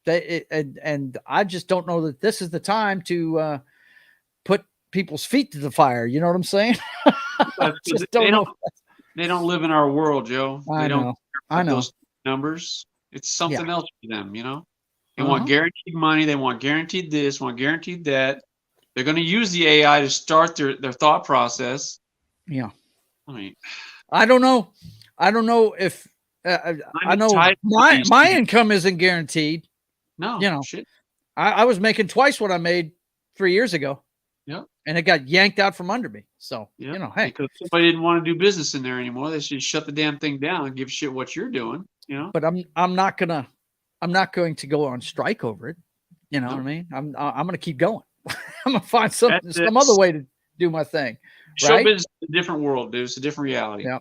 I just don't know that this is the time to put people's feet to the fire. You know what I'm saying? Just don't know. They don't live in our world, Joe. I know. Those numbers. It's something else for them, you know? They want guaranteed money. They want guaranteed this, want guaranteed that. They're going to use the AI to start their thought process. Yeah. I mean, I don't know. I don't know if I know my income isn't guaranteed. No, you know, shit. I was making twice what I made 3 years ago. Yeah. And it got yanked out from under me. So, hey. Because somebody didn't want to do business in there anymore. They should shut the damn thing down and give shit what you're doing, you know? But I'm not going to go on strike over it. You know what I mean? I'm going to keep going. I'm going to find some other way to do my thing. Show business is a different world, dude. It's a different reality. Yeah.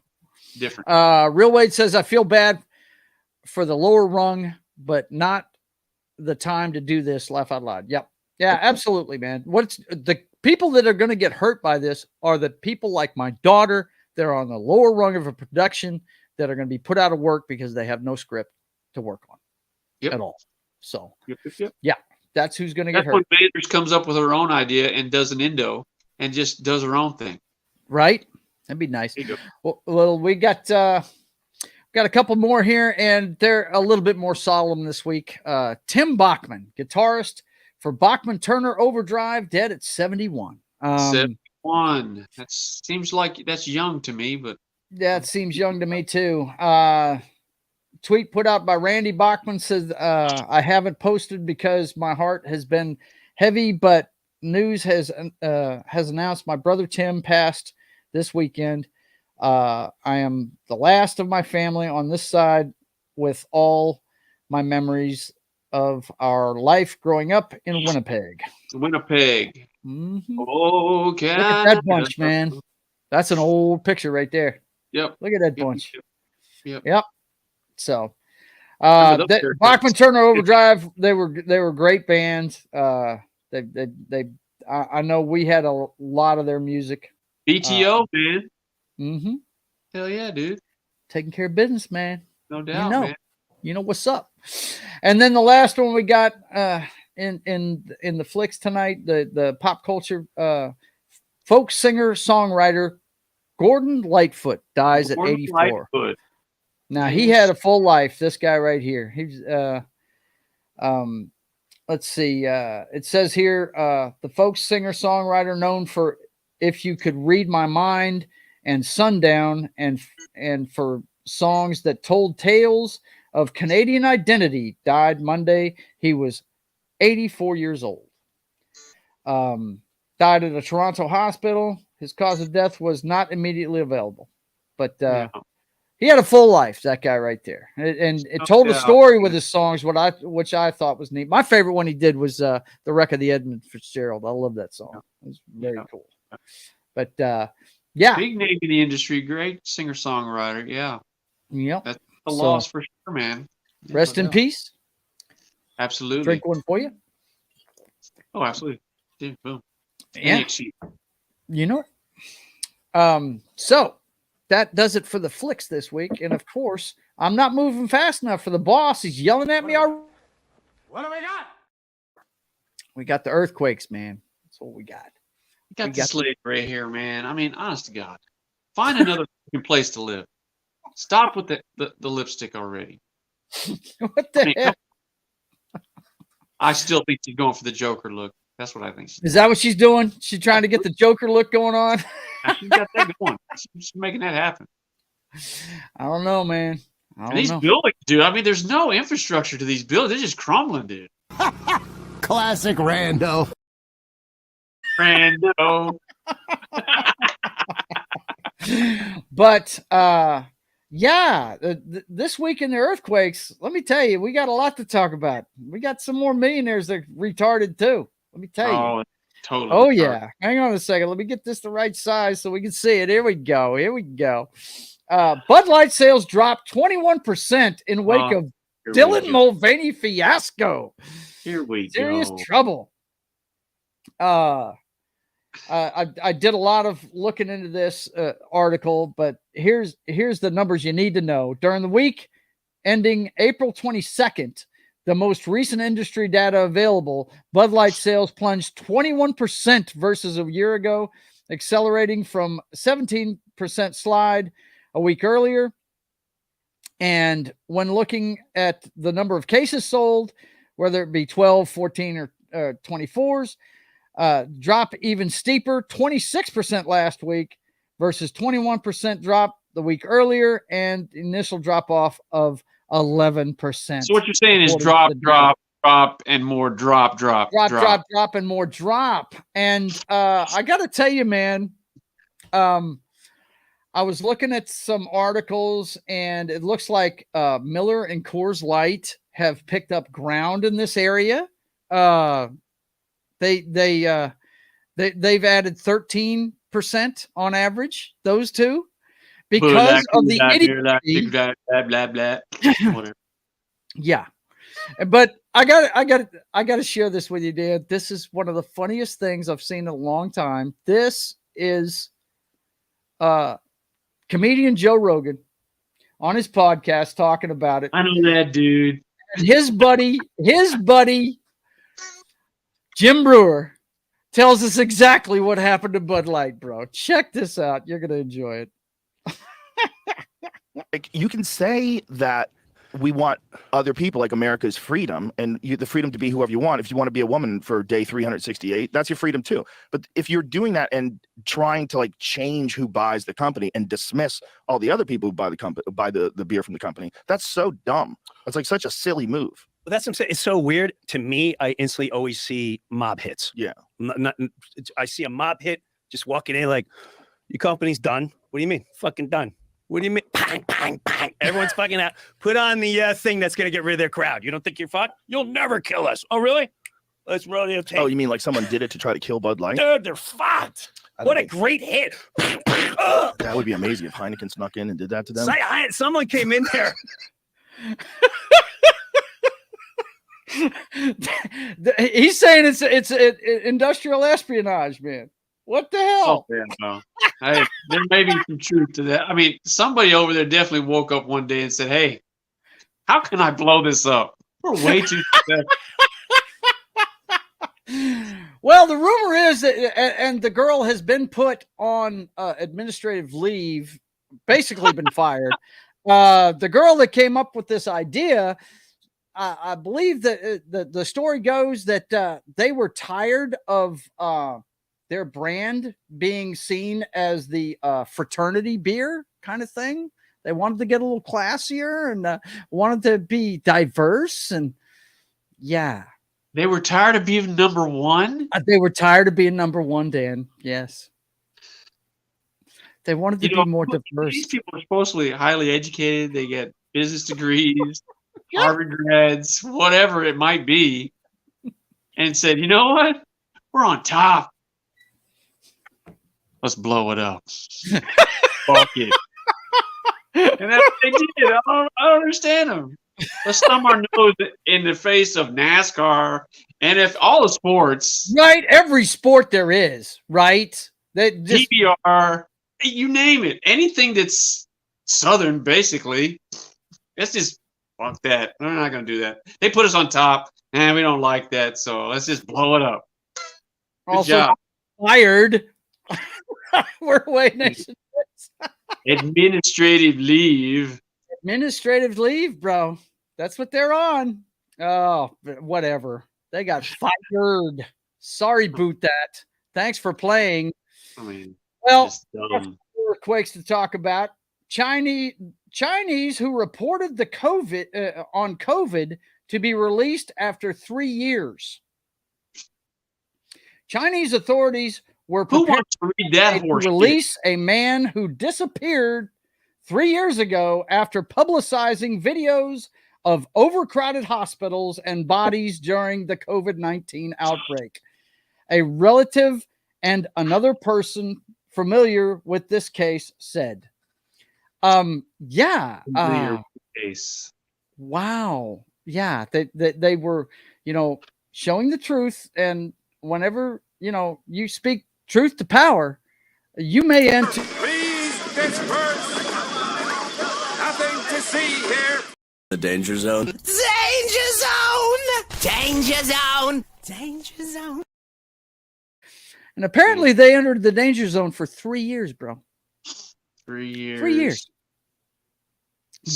Different. Real Wade says, I feel bad for the lower rung, but not the time to do this. Laugh out loud. Yep. Yeah, absolutely, man. What's the people that are going to get hurt by this are the people like my daughter that are on the lower rung of a production that are going to be put out of work because they have no script to work on at all. So, yeah, that's who's going to get hurt. That's when Baders comes up with her own idea and does an Indo and just does her own thing. Right? That'd be nice. Well, we got a couple more here, and they're a little bit more solemn this week. Tim Bachman, guitarist for Bachman Turner Overdrive, dead at 71. 71. That seems like that's young to me, but yeah, it seems young to me too. Tweet put out by Randy Bachman says, I haven't posted because my heart has been heavy, but news has announced my brother Tim passed this weekend. I am the last of my family on this side with all my memories of our life growing up in Winnipeg. Winnipeg. Mm-hmm. Oh, look at that bunch, man. That's an old picture right there. Yep. Look at that bunch. Yep. So, Bachman Turner Overdrive, they were great bands. I know we had a lot of their music. BTO, man. Mm-hmm. Hell yeah, dude. Taking care of business, man. No doubt, man. You know what's up. And then the last one we got in the Flix tonight, the pop culture folk singer songwriter Gordon Lightfoot dies at 84. Lightfoot. Now he had a full life. This guy right here. He's let's see. It says here the folk singer songwriter known for If You Could Read My Mind and Sundown, and for songs that told tales of Canadian identity, died Monday. He was 84 years old. Died at a Toronto hospital. His cause of death was not immediately available, but he had a full life. That guy right there, and it told a story with his songs. Which I thought was neat. My favorite one he did was "The Wreck of the Edmund Fitzgerald." I love that song. It was very cool. But big name in the industry, great singer songwriter. Yeah, that's a loss for sure, man. Rest in peace. Absolutely. Drink one for you. Oh, absolutely. Dude, boom. Yeah. You know it. So that does it for the Flix this week. And of course, I'm not moving fast enough for the boss. He's yelling at me. What do we got? We got the earthquakes, man. That's what we got. You got this lady right here, man. I mean, honest to God. Find another place to live. Stop with the lipstick already. What the hell? I still think she's going for the Joker look. That's what I think. Is that what she's doing? She's trying to get the Joker look going on? She's got that going. She's making that happen. I don't know, man. These buildings, dude. I mean, there's no infrastructure to these buildings. They're just crumbling, dude. Classic rando. Rando. But this week in the earthquakes, let me tell you, we got a lot to talk about. We got some more millionaires that are retarded too. Let me tell you. Oh, totally. Oh yeah. Hang on a second. Let me get this the right size so we can see it. Here we go. Bud Light sales dropped 21% in wake of Dylan Mulvaney fiasco. Here we Serious go. trouble. I did a lot of looking into this article, but here's the numbers you need to know. During the week ending April 22nd, the most recent industry data available, Bud Light sales plunged 21% versus a year ago, accelerating from 17% slide a week earlier. And when looking at the number of cases sold, whether it be 12, 14, or 24s, drop even steeper, 26% last week versus 21% drop the week earlier, and initial drop off of 11%. So what you're saying is drop, and more drop, and more drop. And I got to tell you, man, I was looking at some articles, and it looks like Miller and Coors Light have picked up ground in this area. They've added 13% on average, those two, because of the idiocy. Blah, blah. Whatever. Yeah. But I got to share this with you, Dan. This is one of the funniest things I've seen in a long time. This is comedian Joe Rogan on his podcast talking about it. I know that dude. And his buddy Jim Brewer tells us exactly what happened to Bud Light, bro. Check this out. You're going to enjoy it. Like, you can say that we want other people, like America's freedom, and the freedom to be whoever you want. If you want to be a woman for day 368, that's your freedom too. But if you're doing that and trying to like change who buys the company and dismiss all the other people who buy the beer from the company, that's so dumb. It's like such a silly move. Well, that's what I'm saying. It's so weird. To me, I instantly always see mob hits. Yeah. I see a mob hit just walking in like, your company's done. What do you mean? Fucking done. What do you mean? Bang, bang, bang. Everyone's fucking out. Put on the thing that's going to get rid of their crowd. You don't think you're fucked? You'll never kill us. Oh, really? Let's roll the tape. Oh, you mean like someone did it to try to kill Bud Light? Dude, they're fucked. What a great hit. That would be amazing if Heineken snuck in and did that to them. Someone came in there. He's saying it's industrial espionage, man. What the hell? Oh, yeah, no. Hey, there may be some truth to that. I mean, somebody over there definitely woke up one day and said, "Hey, how can I blow this up? We're way too successful." Well, the rumor is that, and the girl has been put on administrative leave, basically been fired. The girl that came up with this idea, I believe that the story goes that they were tired of their brand being seen as the fraternity beer kind of thing. They wanted to get a little classier and wanted to be diverse. And yeah. They were tired of being number one? They were tired of being number one, Dan. Yes. They wanted to be more diverse. These people are supposedly highly educated. They get business degrees, Harvard grads, whatever it might be, and said, you know what? We're on top. Let's blow it up. Fuck it. And that's what they did. I don't understand them. Let's thumb our nose in the face of NASCAR and if all the sports. Right. Every sport there is, right? That just PBR, you name it. Anything that's Southern, basically. Let's just fuck that. We're not going to do that. They put us on top, and we don't like that, so let's just blow it up. Good also job. fired. We're away nation. Administrative leave. Administrative leave, bro. That's what they're on. Oh, whatever. They got fired. Sorry, boot that. Thanks for playing. I mean, well, just dumb. Earthquakes to talk about. Chinese who reported the COVID to be released after 3 years. Chinese authorities were prepared to read that to release a man who disappeared 3 years ago after publicizing videos of overcrowded hospitals and bodies during the COVID-19 outbreak. A relative and another person familiar with this case said, case. Wow. Yeah. They were, showing the truth. And whenever, you speak truth to power, you may enter. Please disperse. Nothing to see here. The danger zone. Danger zone! Danger zone! Danger zone! And apparently they entered the danger zone for 3 years, bro. 3 years. 3 years.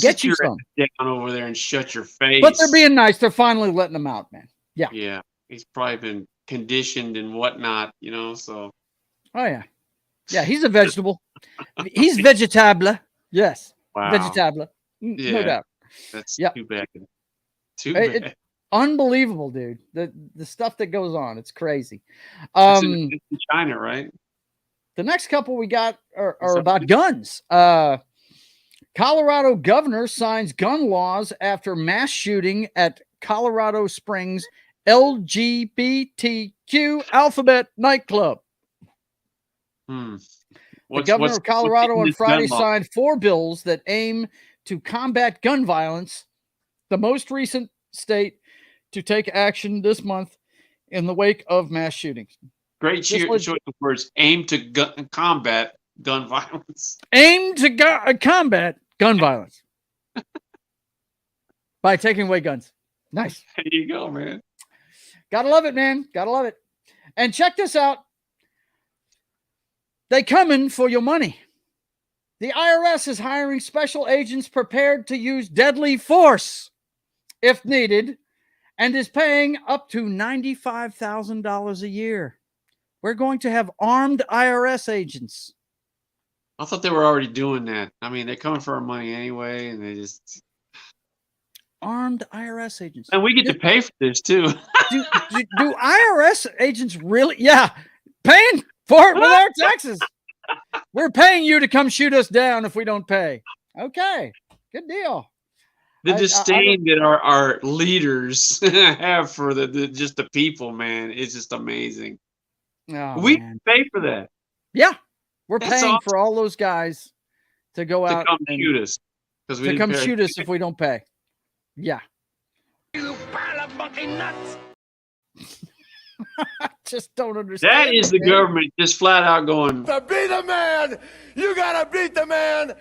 Get you some. Down over there and shut your face. But they're being nice. They're finally letting them out, man. Yeah. Yeah. He's probably been conditioned and whatnot, so. Oh, yeah. Yeah, he's a vegetable. He's vegetable. Yes. Wow. Vegetable. Yeah. No doubt. That's Yep. too bad. Too bad. Unbelievable, dude. The stuff that goes on. It's crazy. It's in China, right? The next couple we got are about guns. Colorado governor signs gun laws after mass shooting at Colorado Springs LGBTQ alphabet nightclub. The governor of Colorado on Friday signed 4 bills that aim to combat gun violence, the most recent state to take action this month in the wake of mass shootings. Great choice of words. Aim to combat gun violence. Aim to combat gun violence by taking away guns. Nice. There you go, man. Gotta love it, man. Gotta love it. And check this out. They coming for your money. The IRS is hiring special agents prepared to use deadly force if needed and is paying up to $95,000 a year. We're going to have armed IRS agents. I thought they were already doing that. I mean, they're coming for our money anyway, and they just armed IRS agents. And we get to pay for this too. do IRS agents really? Yeah, paying for it with our taxes. We're paying you to come shoot us down if we don't pay. Okay, good deal. The disdain that our leaders have for just the people, man, is just amazing. Oh, we pay for that. Yeah, we're That's paying awesome. for all those guys to go out come and shoot us because we to didn't come pay. shoot us if we don't pay. Yeah. You pile of fucking nuts. I just don't understand. That is the government just flat out going. To be the man, you gotta beat the man.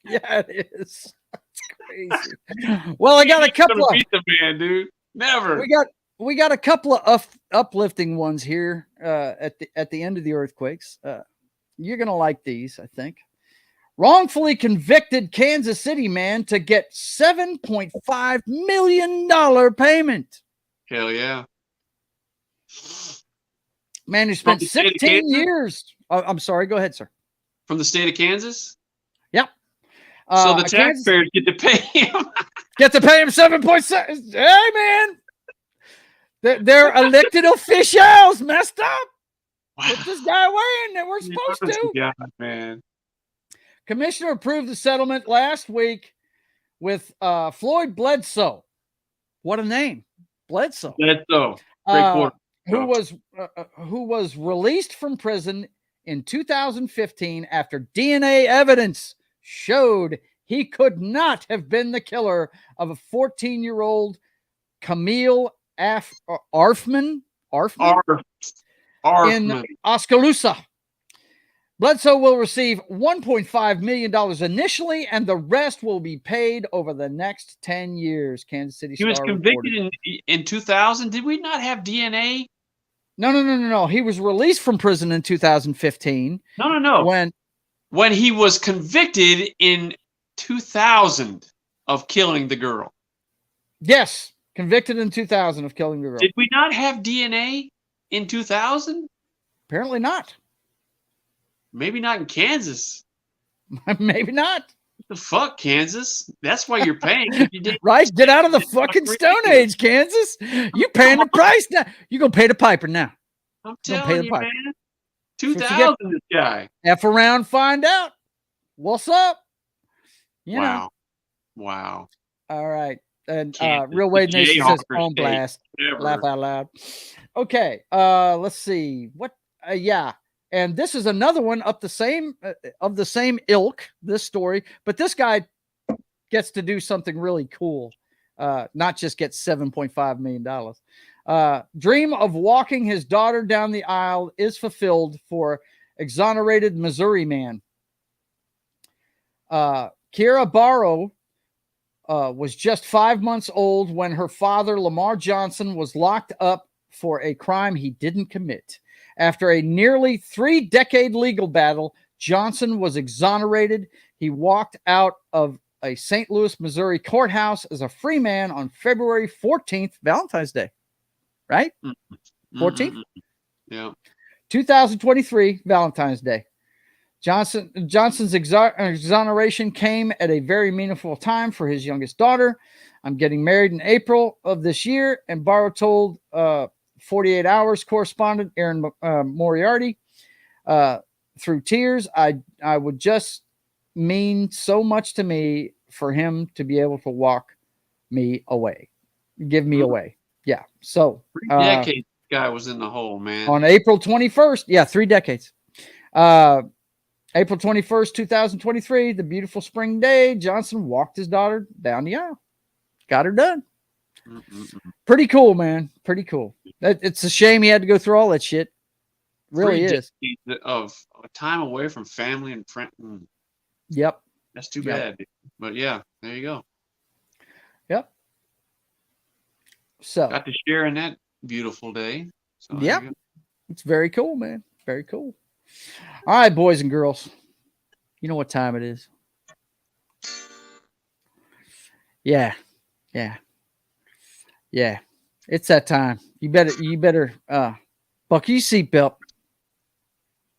Yeah, it is. It's crazy. Well, I got a couple of beat the man, dude. Never. We got a couple of uplifting ones here at the end of the earthquakes. You're gonna like these, I think. Wrongfully convicted Kansas City man to get $7.5 million payment. Hell yeah. Man who spent 16 years. I'm sorry. Go ahead, sir. From the state of Kansas? Yep. So the Kansas taxpayers get to pay him. get to pay him 7.7. Hey, man. Their elected officials messed up. Put this guy away, and they were supposed to. God, man. Commissioner approved the settlement last week with Floyd Bledsoe. What a name, Bledsoe. Bledsoe. Who was released from prison in 2015 after DNA evidence showed he could not have been the killer of a 14-year-old Camille Arfman in Oskaloosa. Bledsoe will receive $1.5 million initially, and the rest will be paid over the next 10 years. Kansas City Star He was convicted in 2000. Did we not have DNA? No. He was released from prison in 2015. No. When he was convicted in 2000 of killing the girl. Yes, convicted in 2000 of killing the girl. Did we not have DNA in 2000? Apparently not. Maybe not in Kansas. Maybe not. What the fuck, Kansas? That's why you're paying. Right? Get out of the fucking Stone Age, Kansas. You paying the price now. You're going to pay the piper now. I'm telling you, man. 2000, this guy. F around, find out. What's up? You know. Wow. All right. And Real Wade Nation says on blast. Laugh out loud. Okay. Let's see. What? Yeah. And this is another one of the same ilk, this story, but this guy gets to do something really cool. Not just get $7.5 million. Dream of walking his daughter down the aisle is fulfilled for exonerated Missouri man. Kiera Barrow was just 5 months old when her father, Lamar Johnson, was locked up for a crime he didn't commit. After a nearly 3-decade legal battle, Johnson was exonerated. He walked out of a St. Louis, Missouri courthouse as a free man on February 14th, Valentine's Day. Right? 14th? Yeah. 2023, Valentine's Day. Johnson's exoneration came at a very meaningful time for his youngest daughter. I'm getting married in April of this year, and Barrow told 48 Hours correspondent Aaron Moriarty through tears, I would just mean so much to me for him to be able to walk me away, give me away. Yeah. So 3 decades guy was in the hole, man. On April 21st. Yeah. 3 decades. April 21st, 2023, the beautiful spring day, Johnson walked his daughter down the aisle. Got her done. Pretty cool, man. Pretty cool. It's a shame he had to go through all that shit. Really is. Of time away from family and friends. Yep. That's too bad. But yeah, there you go. Yep. So got to share in that beautiful day. So yep. It's very cool, man. Very cool. All right, boys and girls. You know what time it is. Yeah. It's that time. You better buckle your seatbelt.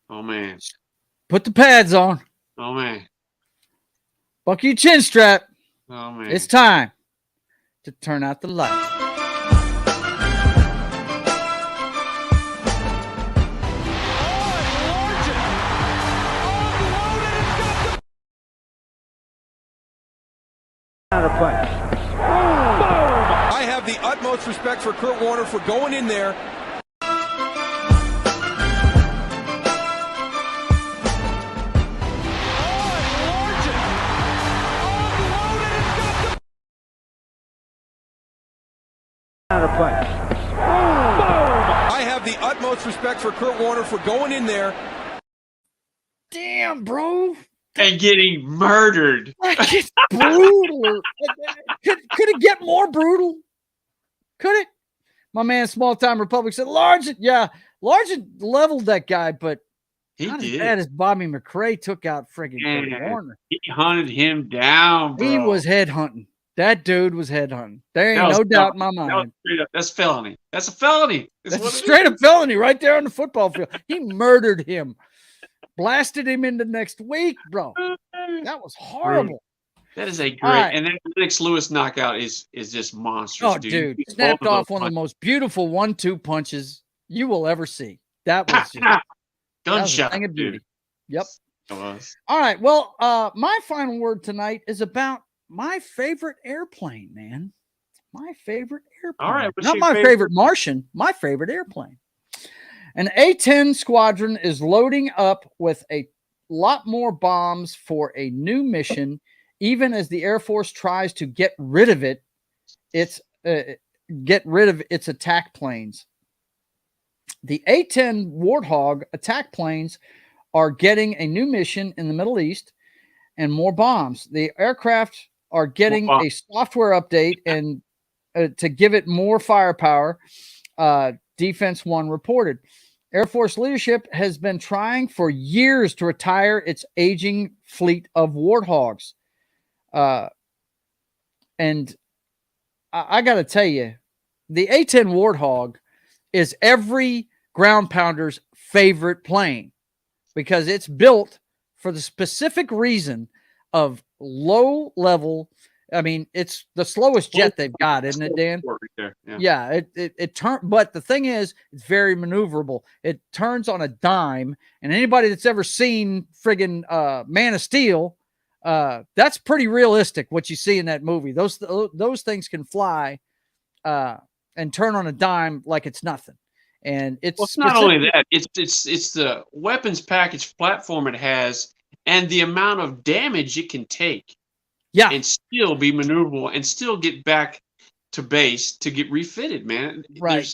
Oh man. Put the pads on. Oh man. Buckle your chin strap. Oh man. It's time to turn out the light. I have the utmost respect for Kurt Warner for going in there. I have the utmost respect for Kurt Warner for going in there. Damn, bro. And getting murdered. It's brutal. Could it get more brutal? Could it? My man, Small Time Republic said Largent. Yeah, Largent leveled that guy, but he not did. as bad as Bobby McRae took out freaking Kurt Warner. He hunted him down, bro. He was headhunting. That dude was headhunting. There ain't no doubt in my mind. That's felony. That's a felony. That's a straight up felony right there on the football field. He murdered him. Blasted him into next week, bro. That was horrible. That is a great, right. and that Lennox Lewis knockout is just monstrous, Oh, dude. dude, snapped off one of the most beautiful 1-2 punches you will ever see. That was just that was a gunshot, thing of beauty. dude. Yep. It was. All right. Well, my final word tonight is about my favorite airplane, man. My favorite airplane. All right, what's Not your my favorite? favorite Martian, my favorite airplane. An A-10 squadron is loading up with a lot more bombs for a new mission, even as the Air Force tries to get rid of its attack planes. The A-10 Warthog attack planes are getting a new mission in the Middle East and more bombs. The aircraft are getting a software update and to give it more firepower. Defense One reported. Air Force leadership has been trying for years to retire its aging fleet of Warthogs. And I got to tell you, the A-10 Warthog is every ground pounder's favorite plane because it's built for the specific reason of low level. I mean, it's the slowest jet they've got, isn't it, Dan? Yeah, it turns, but the thing is, it's very maneuverable. It turns on a dime, and anybody that's ever seen friggin' Man of Steel, that's pretty realistic what you see in that movie. Those things can fly and turn on a dime like it's nothing. And it's not only that, it's the weapons package platform it has and the amount of damage it can take. Yeah. And still be maneuverable and still get back to base to get refitted, man. Right.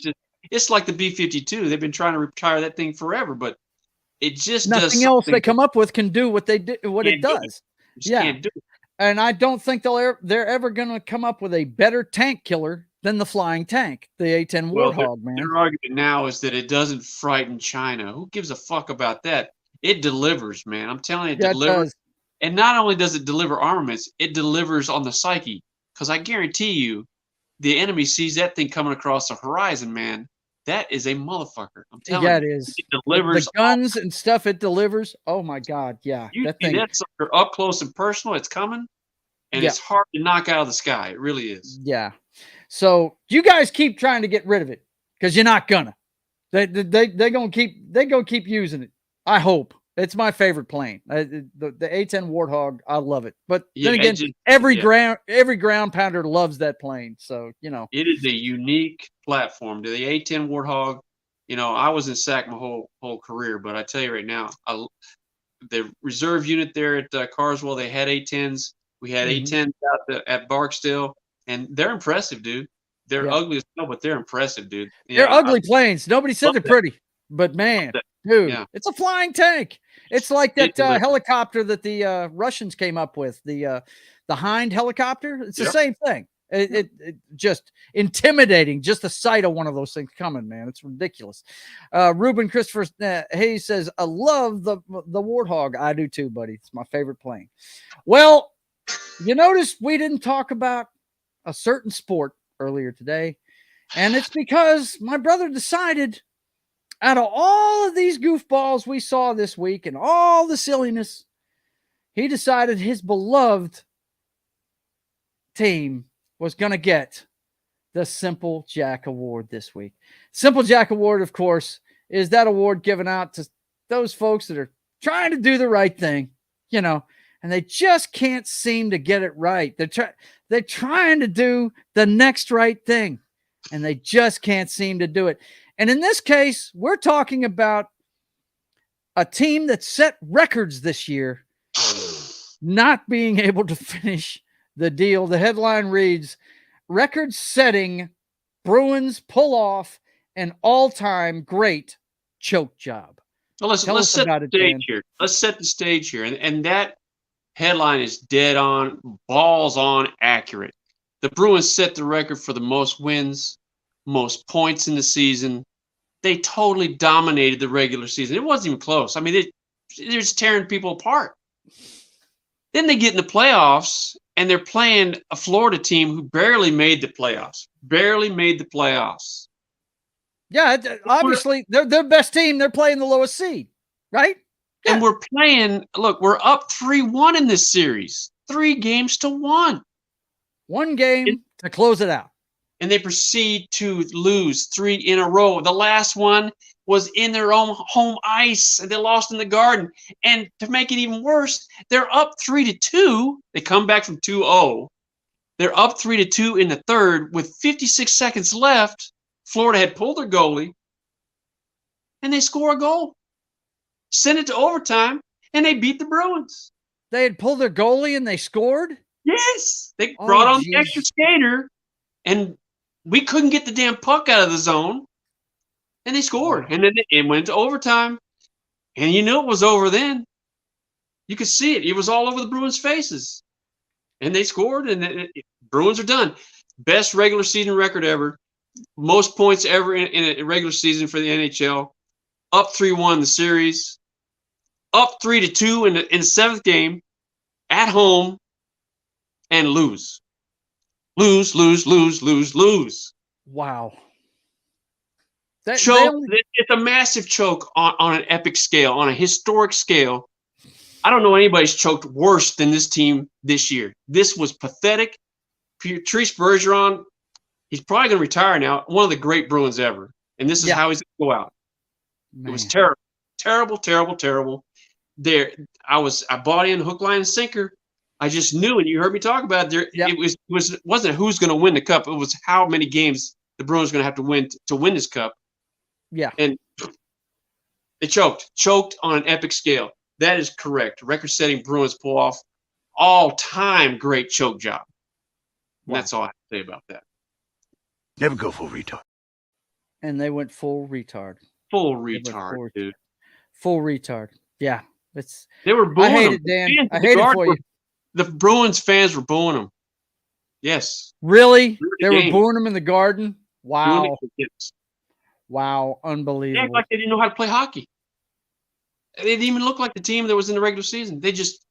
It's like the B-52. They've been trying to retire that thing forever, but it just does nothing else they come up with can do what it does. Yeah. Can't do it. And I don't think they're ever going to come up with a better tank killer than the flying tank, the A-10 Warthog, man. Their argument now is that it doesn't frighten China. Who gives a fuck about that? It delivers, man. I'm telling you, it delivers. And not only does it deliver armaments, it delivers on the psyche. Because I guarantee you, the enemy sees that thing coming across the horizon, man. That is a motherfucker. I'm telling you. Yeah, it is. It delivers. The guns and stuff it delivers. Oh, my God. Yeah. You that see thing. that sucker up close and personal. It's coming. And it's hard to knock out of the sky. It really is. Yeah. So you guys keep trying to get rid of it because you're not gonna. They're gonna keep using it. I hope. It's my favorite plane. The A-10 Warthog, I love it. But then again, every ground pounder loves that plane. So, you know. It is a unique platform. The A-10 Warthog, you know, I was in SAC my whole career, but I tell you right now, the reserve unit there at Carswell, they had A-10s. We had A-10s out at Barksdale, and they're impressive, dude. They're ugly as hell, but they're impressive, dude. They're ugly planes. Nobody said they're pretty, but man, dude, it's a flying tank. It's like that helicopter that the Russians came up with, the Hind helicopter. It's the same thing. It just intimidating. Just the sight of one of those things coming, man. It's ridiculous. Ruben Christopher Hayes says, "I love the Warthog." I do too, buddy. It's my favorite plane. Well, you notice we didn't talk about a certain sport earlier today, and it's because my brother decided, out of all of these goofballs we saw this week and all the silliness, he decided his beloved team was going to get the Simple Jack Award this week. Simple Jack Award, of course, is that award given out to those folks that are trying to do the right thing, you know, and they just can't seem to get it right. They're trying to do the next right thing, and they just can't seem to do it. And in this case, we're talking about a team that set records this year, not being able to finish the deal. The headline reads, record-setting Bruins pull off an all-time great choke job. Well, let's set the stage here. Let's set the stage here. And that headline is dead on, balls on accurate. The Bruins set the record for the most wins, most points in the season. They totally dominated the regular season. It wasn't even close. I mean, they're just tearing people apart. Then they get in the playoffs, and they're playing a Florida team who barely made the playoffs. Yeah, obviously, they're their best team. They're playing the lowest seed, right? Yeah. And we're up 3-1 in this series. 3-1. One game to close it out. And they proceed to lose 3 in a row. The last one was in their own home ice, and they lost in the Garden. And to make it even worse, they're up 3-2. They come back from 2-0. They're up 3-2 in the third with 56 seconds left. Florida had pulled their goalie, and they score a goal. Send it to overtime, and they beat the Bruins. They had pulled their goalie, and they scored? Yes. They brought on the extra skater, and we couldn't get the damn puck out of the zone, and they scored. And then it went to overtime, and you knew it was over then. You could see it. It was all over the Bruins' faces. And they scored, and Bruins are done. Best regular season record ever. Most points ever in a regular season for the NHL. Up 3-1 the series. Up 3-2 in the seventh game. At home. And lose. Lose. Wow. Choke. It's a massive choke on an epic scale, on a historic scale. I don't know anybody's choked worse than this team this year. This was pathetic. Patrice Bergeron, he's probably going to retire now. One of the great Bruins ever. And this is how he's going to go out. Man. It was terrible. Terrible. I bought in hook, line, and sinker. I just knew, and you heard me talk about it. It wasn't who's going to win the cup. It was how many games the Bruins are going to have to win this cup. Yeah. And they choked on an epic scale. That is correct. Record-setting Bruins pull off all-time great choke job. And that's all I have to say about that. Never go full retard. And they went full retard. Full retard, dude. Full retard. Yeah. They were booing I hate them. it, Dan. I hate it for you. The Bruins fans were booing them. Yes. Really? They were booing them in the Garden? Wow. Yes. Wow. Unbelievable. They act like they didn't know how to play hockey. They didn't even look like the team that was in the regular season. They just,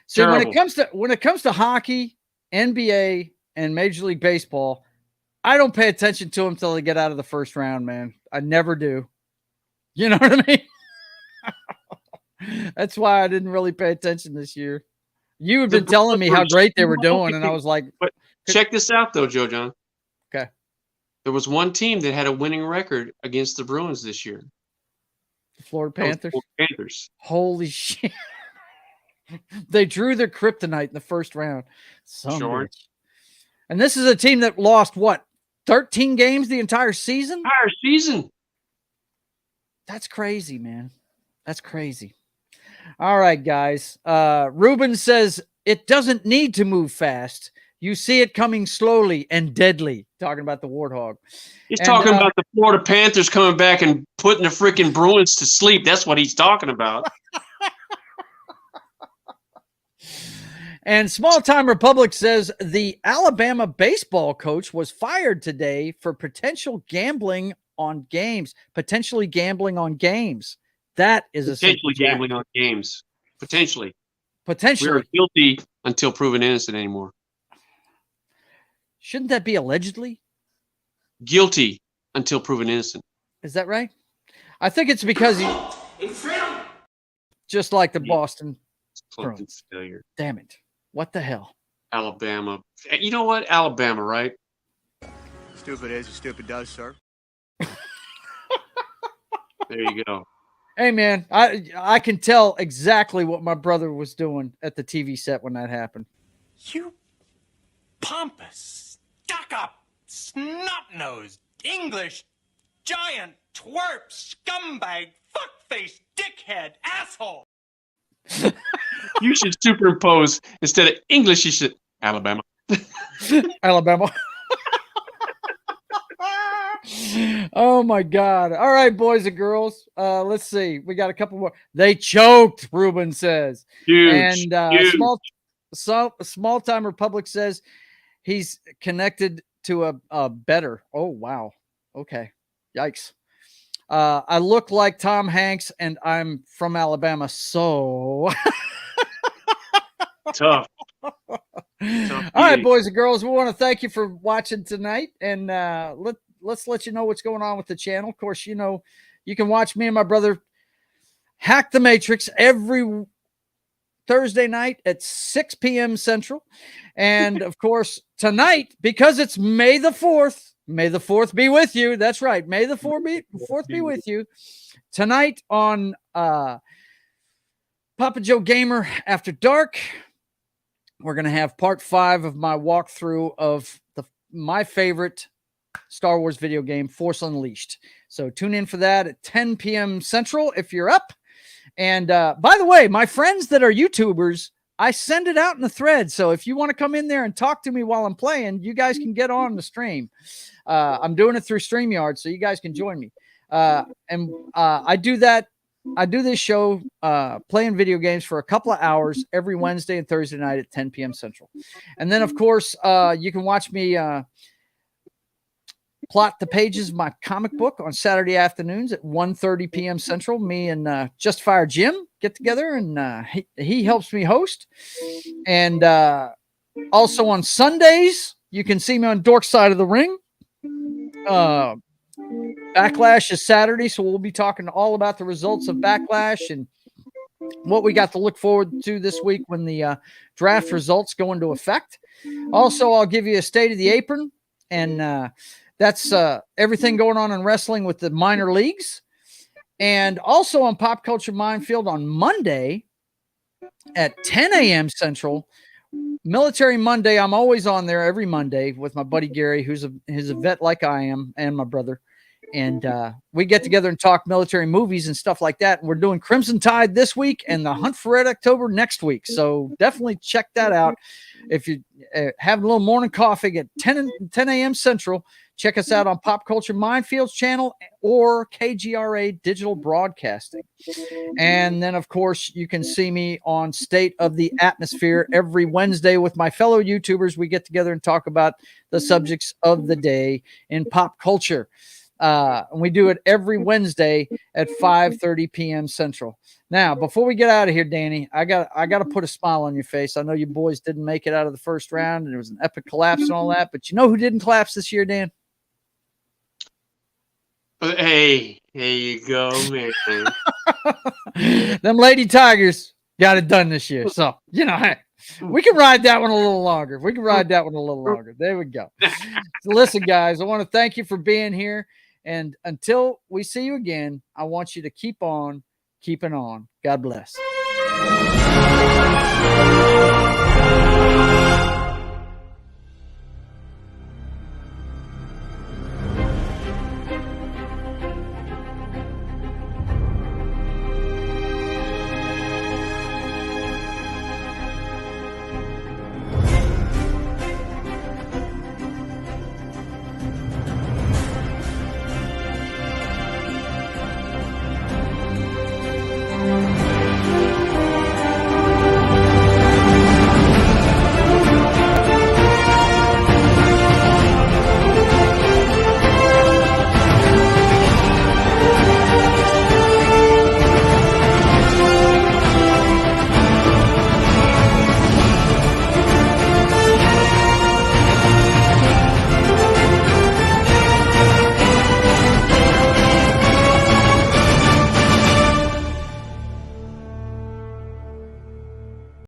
See, when it comes to hockey, NBA, and Major League Baseball, I don't pay attention to them until they get out of the first round, man. I never do. You know what I mean? That's why I didn't really pay attention this year. You had been telling me how great they were doing, and I was like, but check this out, though, Joe John. Okay. There was one team that had a winning record against the Bruins this year. The Florida Panthers? Florida Panthers. Holy shit. They drew their kryptonite in the first round. Sure. And this is a team that lost, 13 games the entire season? That's crazy, man. That's crazy. All right, guys. Ruben says, it doesn't need to move fast. You see it coming slowly and deadly. Talking about the Warthog. He's talking about the Florida Panthers coming back and putting the freaking Bruins to sleep. That's what he's talking about. And Small Time Republic says the Alabama baseball coach was fired today for potentially gambling on games. That is potentially gambling on games. Potentially. We are guilty until proven innocent anymore. Shouldn't that be allegedly? Guilty until proven innocent. Is that right? I think it's because he just like the Boston Bruins. Failure. Damn it. What the hell? Alabama. You know what? Alabama, right? Stupid is, stupid does, sir. There you go. Hey, man, I can tell exactly what my brother was doing at the TV set when that happened. You pompous, stuck-up, snot-nosed, English, giant, twerp, scumbag, fuckface, dickhead, asshole. You should superimpose instead of English. You should Alabama. Alabama. Oh my God. All right, boys and girls. Let's see. We got a couple more. They choked, Ruben says. Huge, and huge. Small Time Republic says he's connected to a better. Oh, wow. Okay. Yikes. I look like Tom Hanks and I'm from Alabama. So tough. All right, boys and girls, we want to thank you for watching tonight, and let's let you know what's going on with the channel. Of course, you know you can watch me and my brother hack the Matrix every Thursday night at 6 p.m. Central. And of course, tonight, because it's May the 4th, may the 4th be with you. That's right. May the 4th be with you. Tonight on Papa Joe Gamer After Dark, we're going to have part 5 of my walkthrough of my favorite Star Wars video game, Force Unleashed. So tune in for that at 10 p.m. Central if you're up. And by the way, my friends that are YouTubers, I send it out in the thread. So if you want to come in there and talk to me while I'm playing, you guys can get on the stream. I'm doing it through StreamYard, so you guys can join me. I do that. I do this show playing video games for a couple of hours every Wednesday and Thursday night at 10 p.m. Central. And then, of course, you can watch me plot the pages of my comic book on Saturday afternoons at 1:30 p.m. Central. Me and Justifier Jim get together, and he helps me host. And also on Sundays, you can see me on Dork Side of the Ring. Backlash is Saturday, so we'll be talking all about the results of Backlash and what we got to look forward to this week when the draft results go into effect. Also, I'll give you a State of the Apron, and that's everything going on in wrestling with the minor leagues. And also on Pop Culture Minefield on Monday at 10 a.m. Central, Military Monday. I'm always on there every Monday with my buddy Gary, who's a vet like I am, and my brother. And we get together and talk military movies and stuff like that. And we're doing Crimson Tide this week and The Hunt for Red October next week. So definitely check that out. If you have a little morning coffee at 10 a.m. Central, check us out on Pop Culture Minefield's channel or KGRA Digital Broadcasting. And then, of course, you can see me on State of the Atmosphere every Wednesday with my fellow YouTubers. We get together and talk about the subjects of the day in pop culture. And we do it every Wednesday at 5:30 p.m. Central. Now, before we get out of here, Danny, I got to put a smile on your face. I know you boys didn't make it out of the first round, and there was an epic collapse and all that. But you know who didn't collapse this year, Dan? Hey, there you go, man. Them Lady Tigers got it done this year. So, you know, hey, we can ride that one a little longer. There we go. So listen, guys, I want to thank you for being here. And until we see you again, I want you to keep on keeping on. God bless.